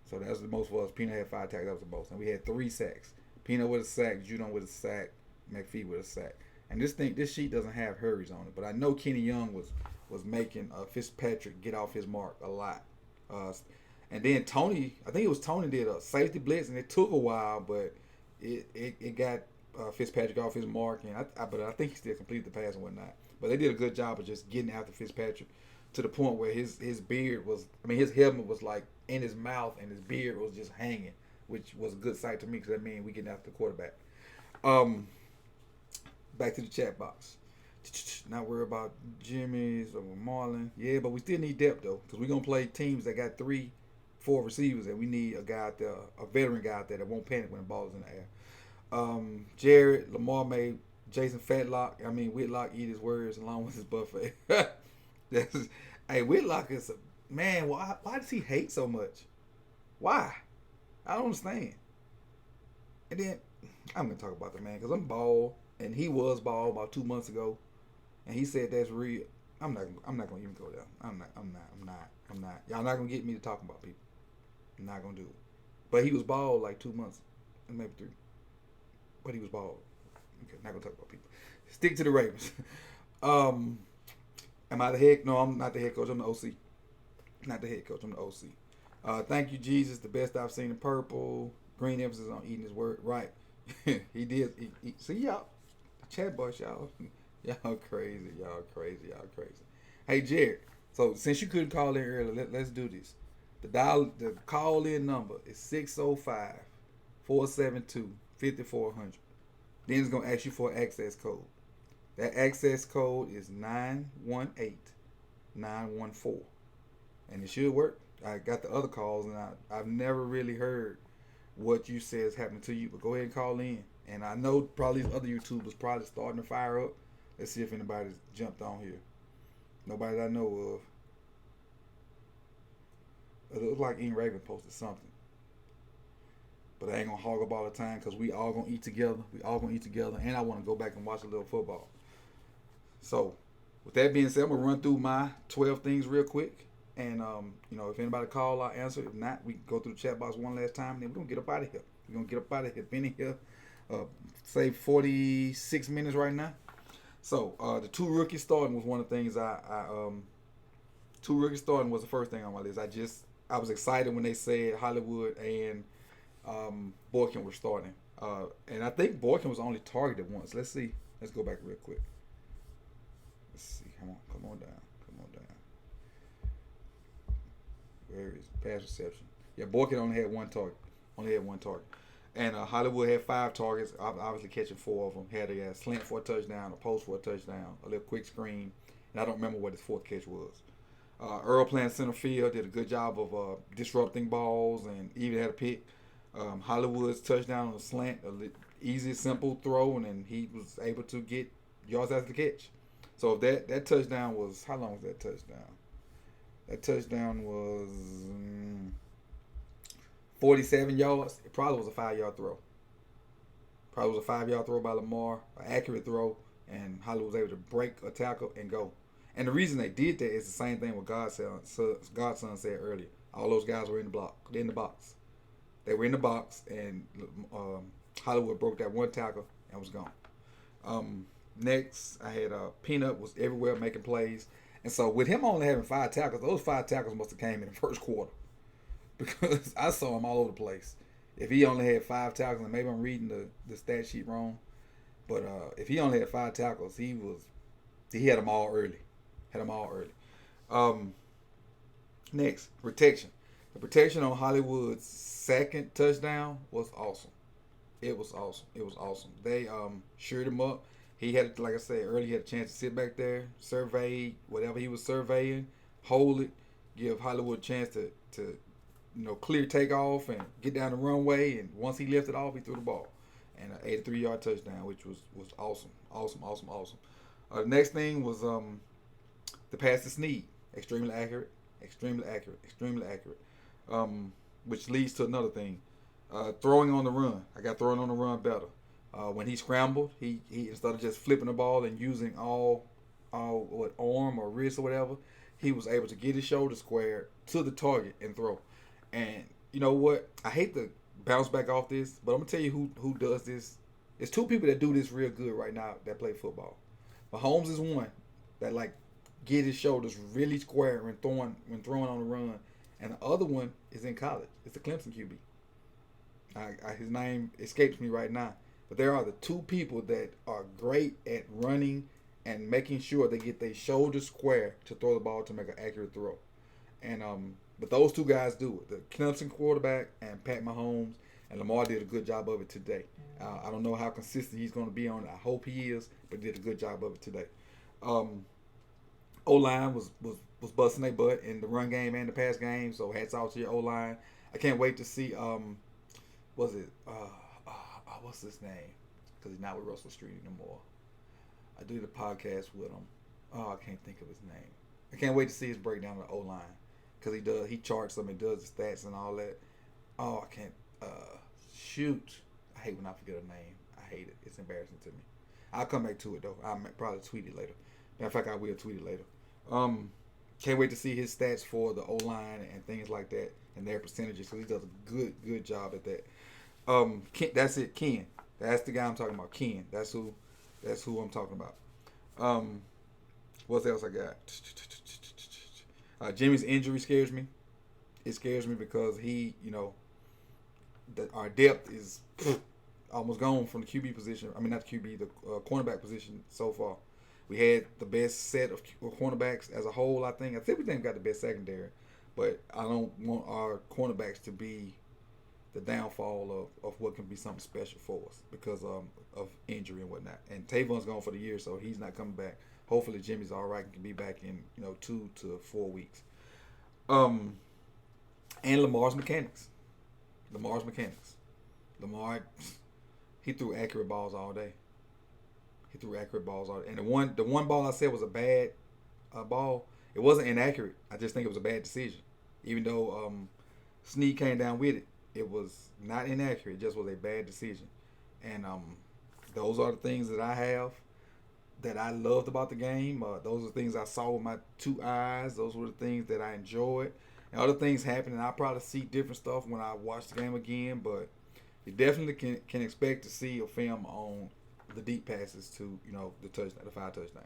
So that's the most for us. Peanut had 5 tackles. That was the most. And we had 3 sacks. Peanut with a sack, Judon with a sack, McPhee with a sack. And this sheet doesn't have hurries on it, but I know Kenny Young was making Fitzpatrick get off his mark a lot. And then Tony, I think it was Tony did a safety blitz, and it took a while, but it got Fitzpatrick off his mark, and but I think he still completed the pass and whatnot. But they did a good job of just getting after Fitzpatrick to the point where his beard was, his helmet was like in his mouth, and his beard was just hanging, which was a good sight to me because that means we getting after the quarterback. Back to the chat box. Not worry about Jimmy's or Marlon. Yeah, but we still need depth though, because we're gonna play teams that got 3-4 receivers, and we need a guy out there, a veteran guy out there that won't panic when the ball is in the air. Jared, Lamar made Jason Whitlock eat his words along with his buffet. Hey, Whitlock is a man. Why does he hate so much? Why? I don't understand. And then I'm gonna talk about the man because I'm bald, and he was bald about 2 months ago, and he said that's real. I'm not gonna even go there. I'm not. Y'all not gonna get me to talk about people. I'm not gonna do it. But he was bald like 2 months, maybe 3. But he was bald. Okay, not gonna talk about people. Stick to the Ravens. Am I the head? No, I'm not the head coach. I'm the OC. Not the head coach. I'm the OC. Thank you, Jesus. The best I've seen in purple. Green emphasis on eating his word. Right. He did. See y'all. The chat box, y'all. Y'all crazy. Y'all crazy. Hey, Jared. So since you couldn't call in earlier, let's do this. The call in number is 605-472-5400. Then it's gonna ask you for an access code. That access code is 918914, and it should work. I got the other calls, and I've never really heard what you said is happening to you, but go ahead and call in. And I know probably these other YouTubers probably starting to fire up. Let's see if anybody's jumped on here. Nobody that I know of. It looks like Ian Raven posted something. But I ain't gonna hog up all the time because we all gonna eat together. And I want to go back and watch a little football. So, with that being said, I'm gonna run through my 12 things real quick. And if anybody call, I'll answer. If not, we can go through the chat box one last time, and then we're gonna get up out of here. Been in here, say 46 minutes right now. So the 2 rookies starting was one of the things 2 rookies starting was the first thing on my list. I was excited when they said Hollywood and Boykin were starting. And I think Boykin was only targeted once. Let's see. Let's go back real quick. Let's see. Come on down. Where is pass reception? Yeah, Boykin only had 1 target. And Hollywood had 5 targets, obviously catching 4 of them. Had a slant for a touchdown, a post for a touchdown, a little quick screen, and I don't remember what his 4th catch was. Earl playing center field did a good job of disrupting balls and even had a pick. Hollywood's touchdown on a slant, easy, simple throw, and then he was able to get yards after the catch. So if that touchdown was, how long was that touchdown? That touchdown was 47 yards. It probably was a 5-yard throw. Probably was a 5-yard throw by Lamar, an accurate throw, and Hollywood was able to break a tackle and go. And the reason they did that is the same thing what Godson said earlier. All those guys were in the box. They were in the box, and Hollywood broke that one tackle and was gone. Next, I had Peanut was everywhere making plays. And so with him only having 5 tackles, those 5 tackles must have came in the first quarter. Because I saw him all over the place. If he only had 5 tackles, and maybe I'm reading the stat sheet wrong, but if he only had 5 tackles, he had them all early. Next, protection. The protection on Hollywood's second touchdown was awesome. It was awesome. They sheared him up. He had, like I said earlier, he had a chance to sit back there, survey whatever he was surveying, hold it, give Hollywood a chance to clear takeoff and get down the runway. And once he lifted off, he threw the ball. And an 83-yard touchdown, which was awesome. The next thing was the pass to Snead. Extremely accurate. Which leads to another thing. Throwing on the run. I got throwing on the run better. When he scrambled, he instead of just flipping the ball and using all arm or wrist or whatever, he was able to get his shoulder squared to the target and throw. And you know what? I hate to bounce back off this, but I'm gonna tell you who does this. There's 2 people that do this real good right now that play football. Mahomes is one that get his shoulders really square when throwing on the run, and the other one is in college. It's the Clemson QB. His name escapes me right now, but there are the 2 people that are great at running and making sure they get their shoulders square to throw the ball to make an accurate throw. And but those 2 guys do it. The Clemson quarterback and Pat Mahomes, and Lamar did a good job of it today. I don't know how consistent he's going to be on it. I hope he is, but did a good job of it today. O-line was busting their butt in the run game and the pass game, so hats off to your O-line. I can't wait to see, what's his name? Because he's not with Russell Street anymore. I do the podcast with him. I can't think of his name. I can't wait to see his breakdown of the O-line. Because he charts them and does the stats and all that. I can't, shoot. I hate when I forget a name. I hate it. It's embarrassing to me. I'll come back to it, though. I'll probably tweet it later. Matter of fact, I will tweet it later. Can't wait to see his stats for the O-line and things like that and their percentages, because he does a good job at that. That's it, Ken. That's the guy I'm talking about, Ken. That's who I'm talking about. What else I got? Jimmy's injury scares me. It scares me because our depth is almost gone from the QB position. I mean, not the QB, the cornerback position so far. We had the best set of cornerbacks as a whole, I think. I think we got the best secondary, but I don't want our cornerbacks to be the downfall of what can be something special for us because of injury and whatnot. And Tavon's gone for the year, so he's not coming back. Hopefully Jimmy's all right and can be back in 2 to 4 weeks. And Lamar's mechanics. Lamar, he threw accurate balls all day. And the one ball I said was a bad ball. It wasn't inaccurate. I just think it was a bad decision. Even though Snead came down with it, it was not inaccurate. It just was a bad decision. And those are the things that I have that I loved about the game. Those are the things I saw with my 2 eyes. Those were the things that I enjoyed. And other things happen, and I'll probably see different stuff when I watch the game again. But you definitely can expect to see a film on the deep passes to the 5 touchdowns.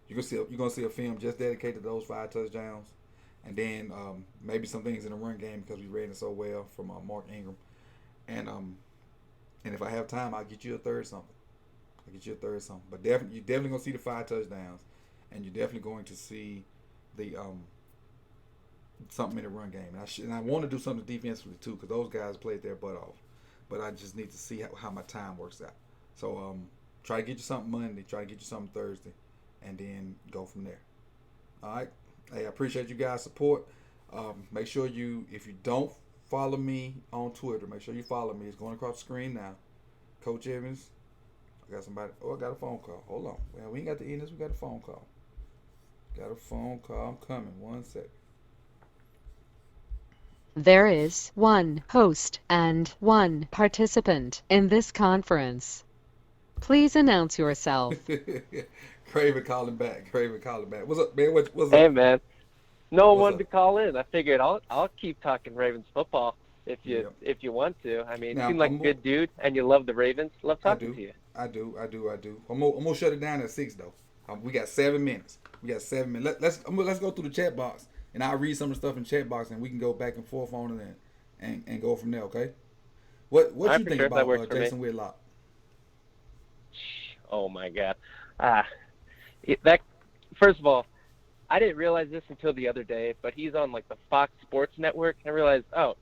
You're gonna see a film just dedicated to those 5 touchdowns, and then maybe some things in the run game because we ran it so well from Mark Ingram. And if I have time, I'll get you a third something. But you're definitely gonna see the 5 touchdowns, and you're definitely going to see the something in the run game. And I want to do something defensively too, because those guys played their butt off. But I just need to see how my time works out. So try to get you something Monday, try to get you something Thursday, and then go from there. All right. Hey, I appreciate you guys' support. Make sure if you don't follow me on Twitter, make sure you follow me. It's going across the screen now. Coach Evans. I got somebody. Oh, I got a phone call. Hold on. Well, we ain't got the end this. We got a phone call. Got a phone call. I'm coming. 1 second. There is one host and one participant in this conference. Please announce yourself. Craven calling back. Craven calling back. What's up, man? What's Hey, up? man. No one What's wanted up? to call in. I figured I'll keep talking Ravens football if you Yep. if you want to. I mean, Now, you seem like a good dude, and you love the Ravens. Love I talking do. to you. I do. I'm gonna shut it down at 6 though. We got 7 minutes. Let's go through the chat box and I'll read some of the stuff in the chat box and we can go back and forth on it and go from there. Okay. What All right, you for think sure. That about works for me. Jason Whitlock? Oh my God. That first of all, I didn't realize this until the other day, but he's on like the Fox Sports Network, and I realized, oh,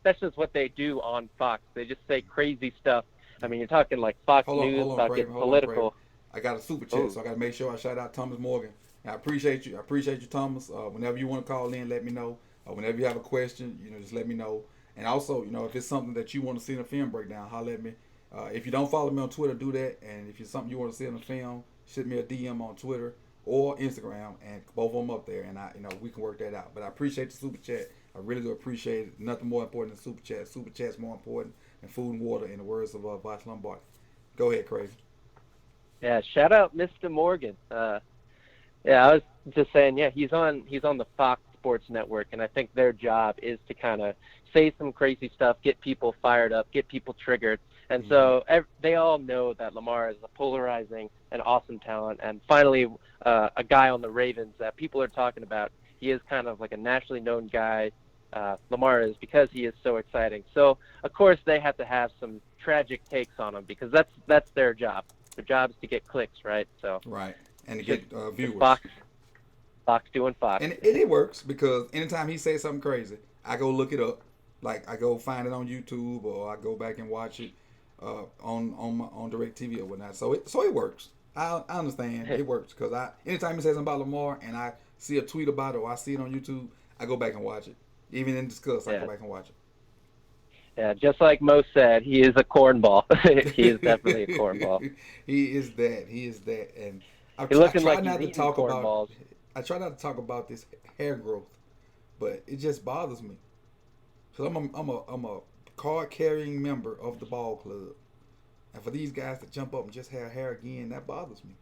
that's just what they do on Fox. They just say crazy stuff. I mean, you're talking like Fox News about Craven. getting Hold on, Craven. political. I got a super chat, so I got to make sure I shout out Thomas Morgan. And I appreciate you. Thomas. Whenever you want to call in, let me know. Whenever you have a question, just let me know. And also, if it's something that you want to see in a film breakdown, holler at me. If you don't follow me on Twitter, do that. And if it's something you want to see in a film, shoot me a DM on Twitter or Instagram, and both of them up there, and we can work that out. But I appreciate the super chat. I really do appreciate it. Nothing more important than super chat. Super chat's more important than food and water, in the words of Bosh Lombard. Go ahead, Crazy. Yeah, shout out Mr. Morgan. Yeah, I was just saying, yeah, he's on the Fox Sports Network, and I think their job is to kind of say some crazy stuff, get people fired up, get people triggered. And so they all know that Lamar is a polarizing and awesome talent, and finally a guy on the Ravens that people are talking about. He is kind of like a nationally known guy, Lamar is, because he is so exciting. So, of course, they have to have some tragic takes on him because that's their job. Their job is to get clicks, right? So right, and to get viewers. Fox doing Fox. And it works because anytime he says something crazy, I go look it up. Like I go find it on YouTube or I go back and watch it on DirecTV or whatnot. So it works. I understand it works because anytime he says something about Lamar and I see a tweet about it or I see it on YouTube, I go back and watch it. Even in discuss, I go back and watch it. Yeah, just like Mo said, he is a cornball. He is definitely a cornball. He is that, and I try like not to talk about. I try not to talk about this hair growth, but it just bothers me. Cause I'm a card carrying member of the ball club, and for these guys to jump up and just have hair again, that bothers me.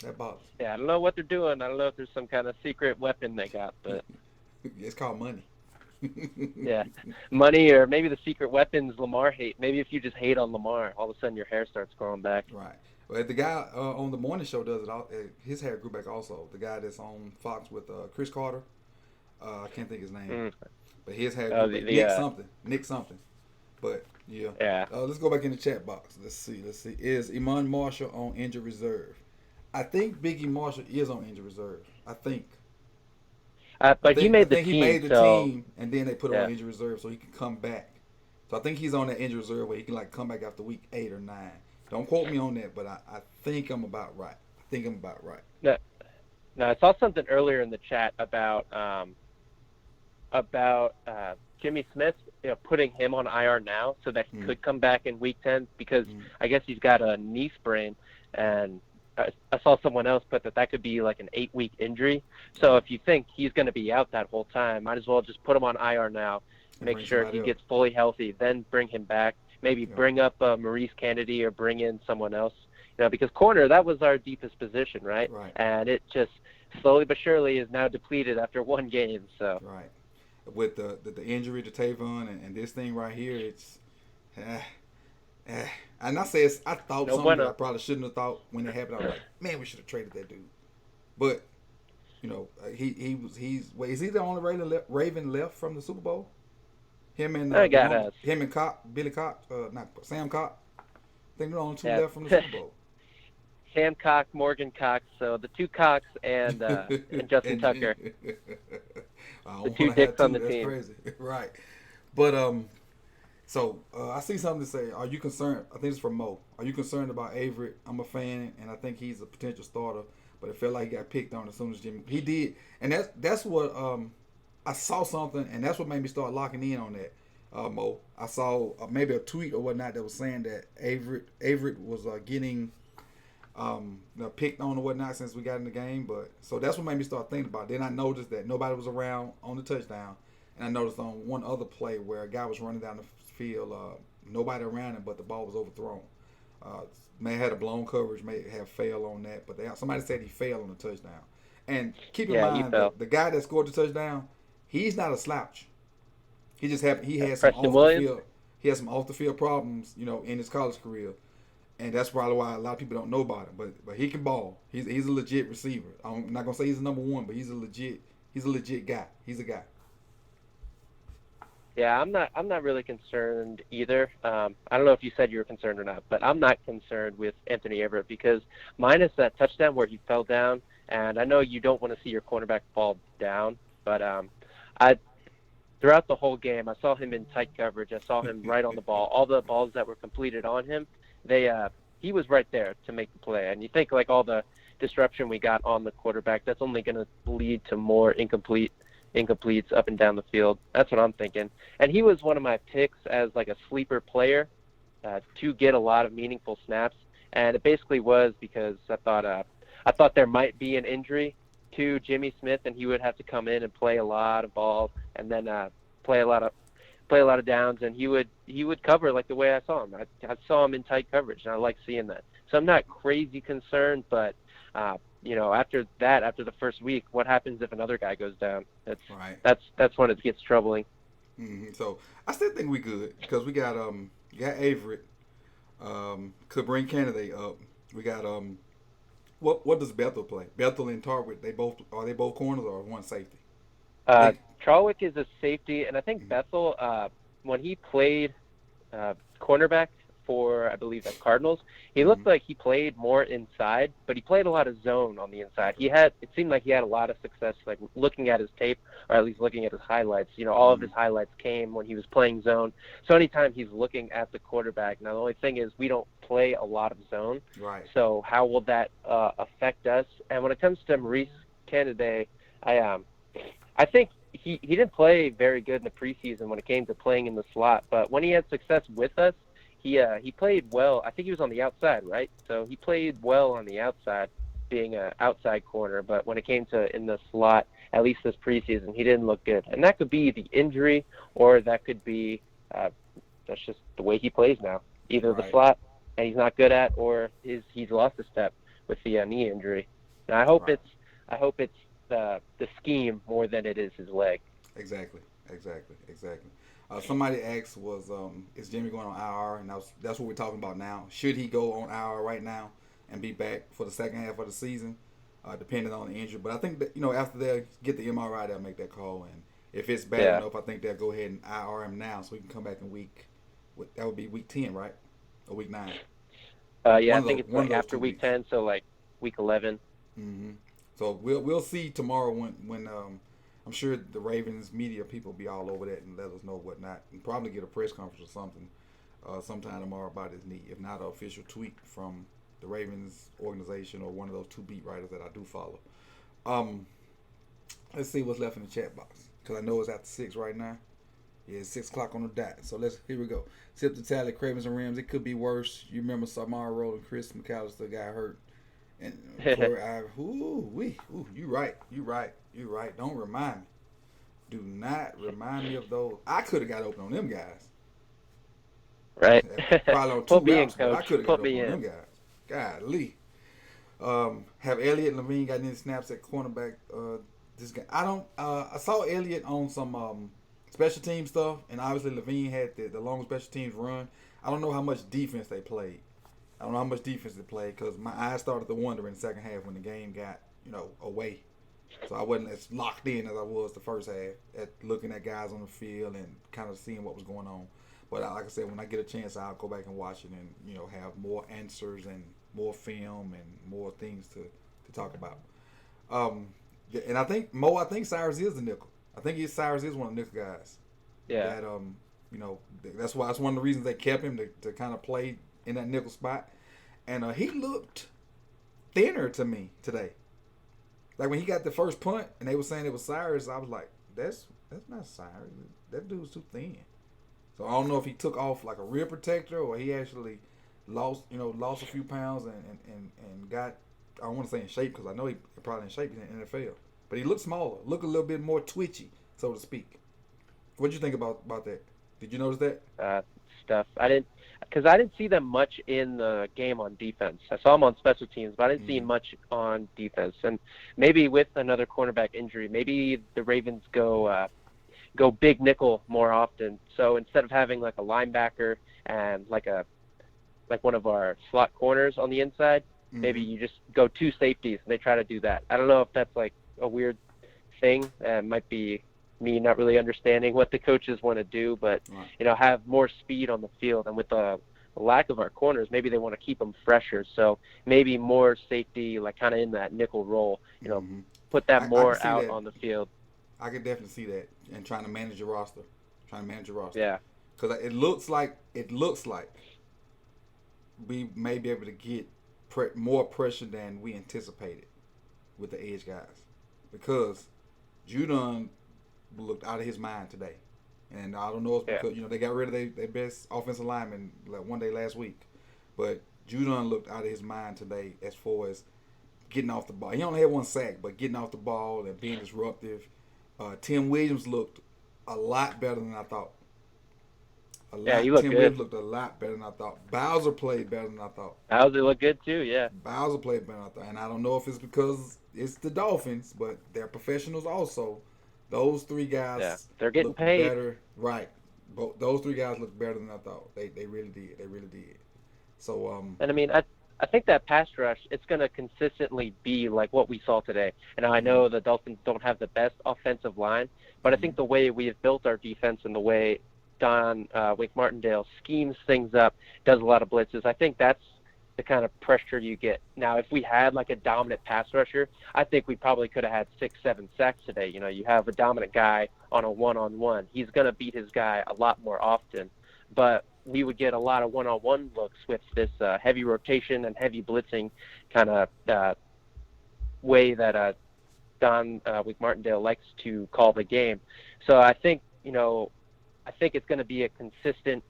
Yeah, I don't know what they're doing. I don't know if there's some kind of secret weapon they got, but it's called money. Yeah, money, or maybe the secret weapons Lamar hate. Maybe if you just hate on Lamar, all of a sudden your hair starts growing back. Right. Well, the guy on the morning show does it. His hair grew back also. The guy that's on Fox with Chris Carter. I can't think his name, but his hair grew back. Nick something. But yeah. Yeah. Let's go back in the chat box. Let's see. Is Iman Marshall on injured reserve? I think Biggie Marshall is on injured reserve. I think. But he made the team. He made the team, and then they put him on injured reserve so he can come back. So I think he's on that injured reserve where he can come back after week 8 or 9. Don't quote me on that, but I think I'm about right. No, I saw something earlier in the chat about Jimmy Smith, putting him on IR now so that he could come back in week 10 because I guess he's got a knee sprain, and I saw someone else put that could be like an 8-week injury. So if you think he's going to be out that whole time, might as well just put him on IR now, make sure he gets fully healthy, then bring him back. Maybe bring up Maurice Kennedy or bring in someone else. Because corner, that was our deepest position, right? And it just slowly but surely is now depleted after one game. So right, with the injury to Tavon and this thing right here, it's. And I thought something that I probably shouldn't have thought when it happened. I was like, man, we should have traded that dude. But is he the only Raven left from the Super Bowl? Him and Billy Cox, not Sam Cox. I think they're the only two left from the Super Bowl. Sam Cox, Morgan Cox, so the two Cox and Justin Tucker. The two dicks on the team. That's crazy, right? But so I see something to say. Are you concerned? I think it's from Mo. Are you concerned about Avery? I'm a fan, and I think he's a potential starter. but it felt like he got picked on as soon as Jimmy. He did, and that's what I saw something, and that's what made me start locking in on that. Mo, I saw maybe a tweet or whatnot that was saying that Averett was getting picked on or whatnot since we got in the game. But so that's what made me start thinking about it. Then I noticed that nobody was around on the touchdown, and I noticed on one other play where a guy was running down the field, nobody around him, but the ball was overthrown. May had a blown coverage, may have failed on that, but somebody said he failed on the touchdown. And keep in mind, the guy that scored the touchdown, he's not a slouch. He just he had some off the field. He had some off the field problems, in his college career, and that's probably why a lot of people don't know about him. But he can ball. He's a legit receiver. I'm not gonna say he's the number one, but he's a legit guy. He's a guy. Yeah, I'm not really concerned either. I don't know if you said you were concerned or not, but I'm not concerned with Anthony Everett because minus that touchdown where he fell down, and I know you don't want to see your cornerback fall down, but throughout the whole game, I saw him in tight coverage. I saw him right on the ball. All the balls that were completed on him, he was right there to make the play. And you think like all the disruption we got on the quarterback, that's only going to lead to more incompletes up and down the field. That's what I'm thinking. And he was one of my picks as like a sleeper player to get a lot of meaningful snaps. And it basically was because I thought there might be an injury to Jimmy Smith, and he would have to come in and play a lot of balls, and then play a lot of downs, and he would cover like the way I saw him. I saw him in tight coverage, and I like seeing that. So I'm not crazy concerned, but after the first week, what happens if another guy goes down? That's when it gets troubling. Mm-hmm. So I still think we good because we got Averett, could bring candidate up. We got What does Bethel play? Bethel and Tarwick, are they both corners or one safety? Tarwick is a safety, and I think Bethel, when he played cornerback for, I believe, the Cardinals, he looked like he played more inside, but he played a lot of zone on the inside. It seemed like he had a lot of success, like looking at his tape, or at least looking at his highlights. All of his highlights came when he was playing zone. So anytime he's looking at the quarterback, now the only thing is we don't play a lot of zone. Right. So how will that affect us? And when it comes to Maurice Canaday, I think he didn't play very good in the preseason when it came to playing in the slot, but when he had success with us, he played well. I think he was on the outside, right? So he played well on the outside, being an outside corner, but when it came to in the slot, at least this preseason, he didn't look good. And that could be the injury, or that could be that's just the way he plays now. Either the slot, and he's not good at, or he's lost a step with the knee injury. And I hope it's the scheme more than it is his leg. Exactly. Somebody asked, is Jimmy going on IR? And that's what we're talking about now. Should he go on IR right now and be back for the second half of the season, depending on the injury? But I think that after they get the MRI, they'll make that call. And if it's bad enough, I think they'll go ahead and IR him now, so he can come back in that would be week 10, right? Or week 9? I think it's like after week 10, so like week 11. Mm-hmm. So we'll see tomorrow when I'm sure the Ravens media people will be all over that and let us know whatnot, and probably get a press conference or something sometime tomorrow about his knee, if not an official tweet from the Ravens organization or one of those 2 beat writers that I do follow. Let's see what's left in the chat box, because I know it's after 6 right now. Yeah, it's 6 o'clock on the dot. So here we go. Sip the tally, Cravens and Rams. It could be worse. You remember Samara Roll and Chris McAllister got hurt. And Corey you right. Don't remind me. Do not remind me of those. I could have got open on them guys. Right. Probably on 2 routes, but I could have got open on them guys. Golly. Have Elliott and Levine got any snaps at cornerback this game? I saw Elliott on some special team stuff, and obviously Levine had the long special teams run. I don't know how much defense they played. Because my eyes started to wander in the second half when the game got, away. So I wasn't as locked in as I was the first half at looking at guys on the field and kind of seeing what was going on. But like I said, when I get a chance, I'll go back and watch it and, have more answers and more film and more things to talk about. And I think Cyrus is the nickel. I think Cyrus is one of the nickel guys. Yeah. That, that's one of the reasons they kept him to kind of play in that nickel spot. And he looked thinner to me today. Like when he got the first punt and they were saying it was Cyrus, I was like, that's not Cyrus. That dude's too thin. So I don't know if he took off like a rear protector or he actually lost a few pounds and got, I don't want to say in shape because I know he probably in shape in the NFL. But he looked smaller, looked a little bit more twitchy, so to speak. What did you think about that? Did you notice that? Stuff. I didn't see them much in the game on defense. I saw them on special teams, but I didn't see much on defense. And maybe with another cornerback injury, maybe the Ravens go big nickel more often. So instead of having like a linebacker and like one of our slot corners on the inside, maybe you just go 2 safeties and they try to do that. I don't know if that's like a weird thing. It might be me not really understanding what the coaches want to do, but have more speed on the field. And with the lack of our corners, maybe they want to keep them fresher. So maybe more safety, like kind of in that nickel role. Put that more out on the field. I could definitely see that, and trying to manage your roster. Yeah. Because it looks like we may be able to get more pressure than we anticipated with the edge guys, because Judon looked out of his mind today, and I don't know if it's because they got rid of their best offensive lineman like one day last week, but Judon looked out of his mind today as far as getting off the ball. He only had 1 sack, but getting off the ball and being disruptive. Tim Williams looked a lot better than I thought. He looked Tim good. Williams looked a lot better than I thought. Bowser played better than I thought. Bowser looked good too, yeah. Bowser played better than I thought. And I don't know if it's because it's the Dolphins, but they're professionals also. Those 3 guys they're getting look paid. Better. Right. Those 3 guys look better than I thought. They really did. They really did. So and I mean I think that pass rush, it's going to consistently be like what we saw today. And I know the Dolphins don't have the best offensive line, but I think the way we have built our defense and the way Don Wink Martindale schemes things up, does a lot of blitzes, I think that's the kind of pressure you get. Now, if we had like a dominant pass rusher, I think we probably could have had 6-7 sacks today. You have a dominant guy on a one-on-one. He's going to beat his guy a lot more often. But we would get a lot of one-on-one looks with this heavy rotation and heavy blitzing kind of way that Don Wink Martindale likes to call the game. So I think it's going to be a consistent,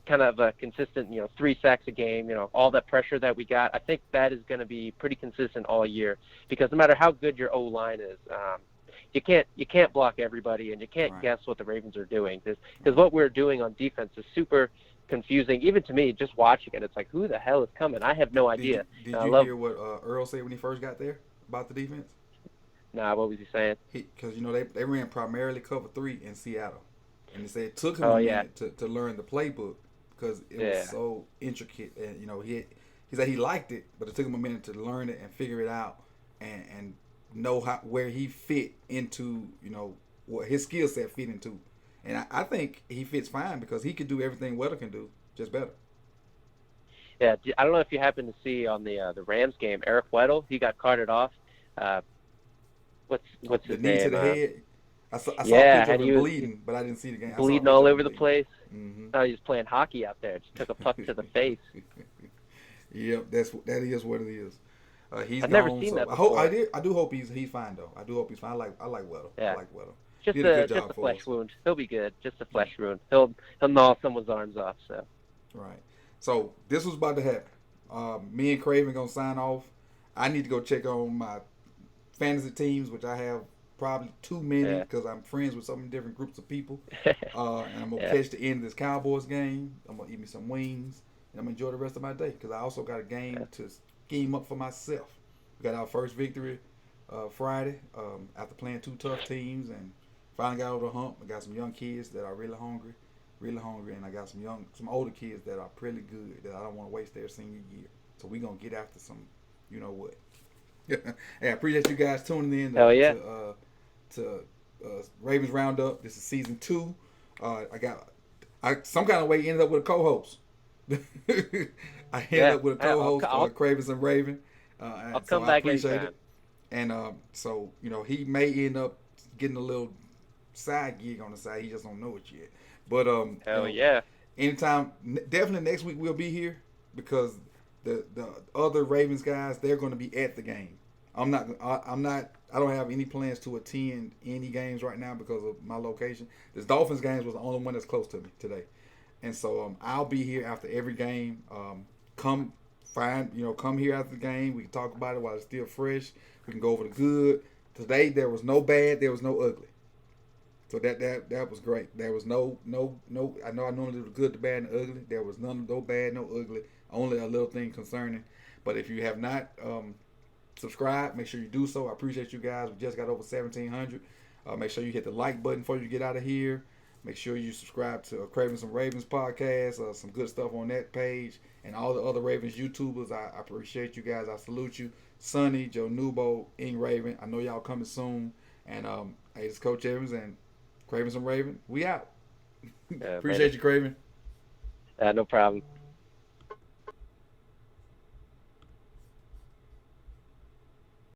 kind of a consistent, 3 sacks a game. All that pressure that we got. I think that is going to be pretty consistent all year, because no matter how good your O-line is, you can't block everybody, and you can't guess what the Ravens are doing. Because what we're doing on defense is super confusing, even to me, just watching it. It's like, who the hell is coming? I have no idea. Did you hear what Earl said when he first got there about the defense? Nah, what was he saying? Because, they ran primarily cover 3 in Seattle. And they said it took him a minute to learn the playbook because it was so intricate. And, he said he liked it, but it took him a minute to learn it and figure it out and know where he fit into, what his skill set fit into. And I think he fits fine because he could do everything Weddle can do, just better. Yeah, I don't know if you happened to see on the Rams game, Eric Weddle, he got carted off. What's his name? The knee to the head. I saw a picture of him bleeding, but I didn't see the game. Bleeding all over the place. He was playing hockey out there. Just took a puck to the face. Yep, that is what it is. He's I've gone, never seen so that before. I do hope he's fine though. I do hope he's fine. I like Weddle. Yeah. I like Weddle. Just a flesh wound. He'll be good. Just a flesh wound. He'll gnaw someone's arms off. So. Right. So this was about to happen. Me and Craven gonna sign off. I need to go check on my fantasy teams, which I have probably too many because I'm friends with so many different groups of people. And I'm gonna catch the end of this Cowboys game. I'm gonna eat me some wings, and I'm gonna enjoy the rest of my day because I also got a game to scheme up for myself. We got our first victory Friday after playing 2 tough teams and finally got over the hump. I got some young kids that are really hungry, and I got some older kids that are pretty good that I don't want to waste their senior year. So we're gonna get after some, you know what. Hey, I appreciate you guys tuning in to Ravens Roundup. This is season 2. I some kind of way ended up with a co-host. I ended up with a co-host, Cravens and Raven. I'll come back anytime. It. And so he may end up getting a little side gig on the side. He just don't know it yet. But anytime, definitely next week we'll be here because the other Ravens guys, they're going to be at the game. I'm not. I don't have any plans to attend any games right now because of my location. This Dolphins games was the only one that's close to me today, and so I'll be here after every game. Come come here after the game. We can talk about it while it's still fresh. We can go over the good. Today there was no bad. There was no ugly. So that was great. There was no. I know I normally do the good, the bad, and the ugly. There was no bad, no ugly. Only a little thing concerning. But if you have not subscribed, make sure you do so. I appreciate you guys. We just got over 1,700. Make sure you hit the like button before you get out of here. Make sure you subscribe to Craving Some Ravens podcast. Some good stuff on that page. And all the other Ravens YouTubers, I appreciate you guys. I salute you. Sonny, Joe Nubo, Ing Raven. I know y'all coming soon. And hey, it's Coach Evans and Craving Some Raven. We out. Yeah, Appreciate you, Craven. no problem.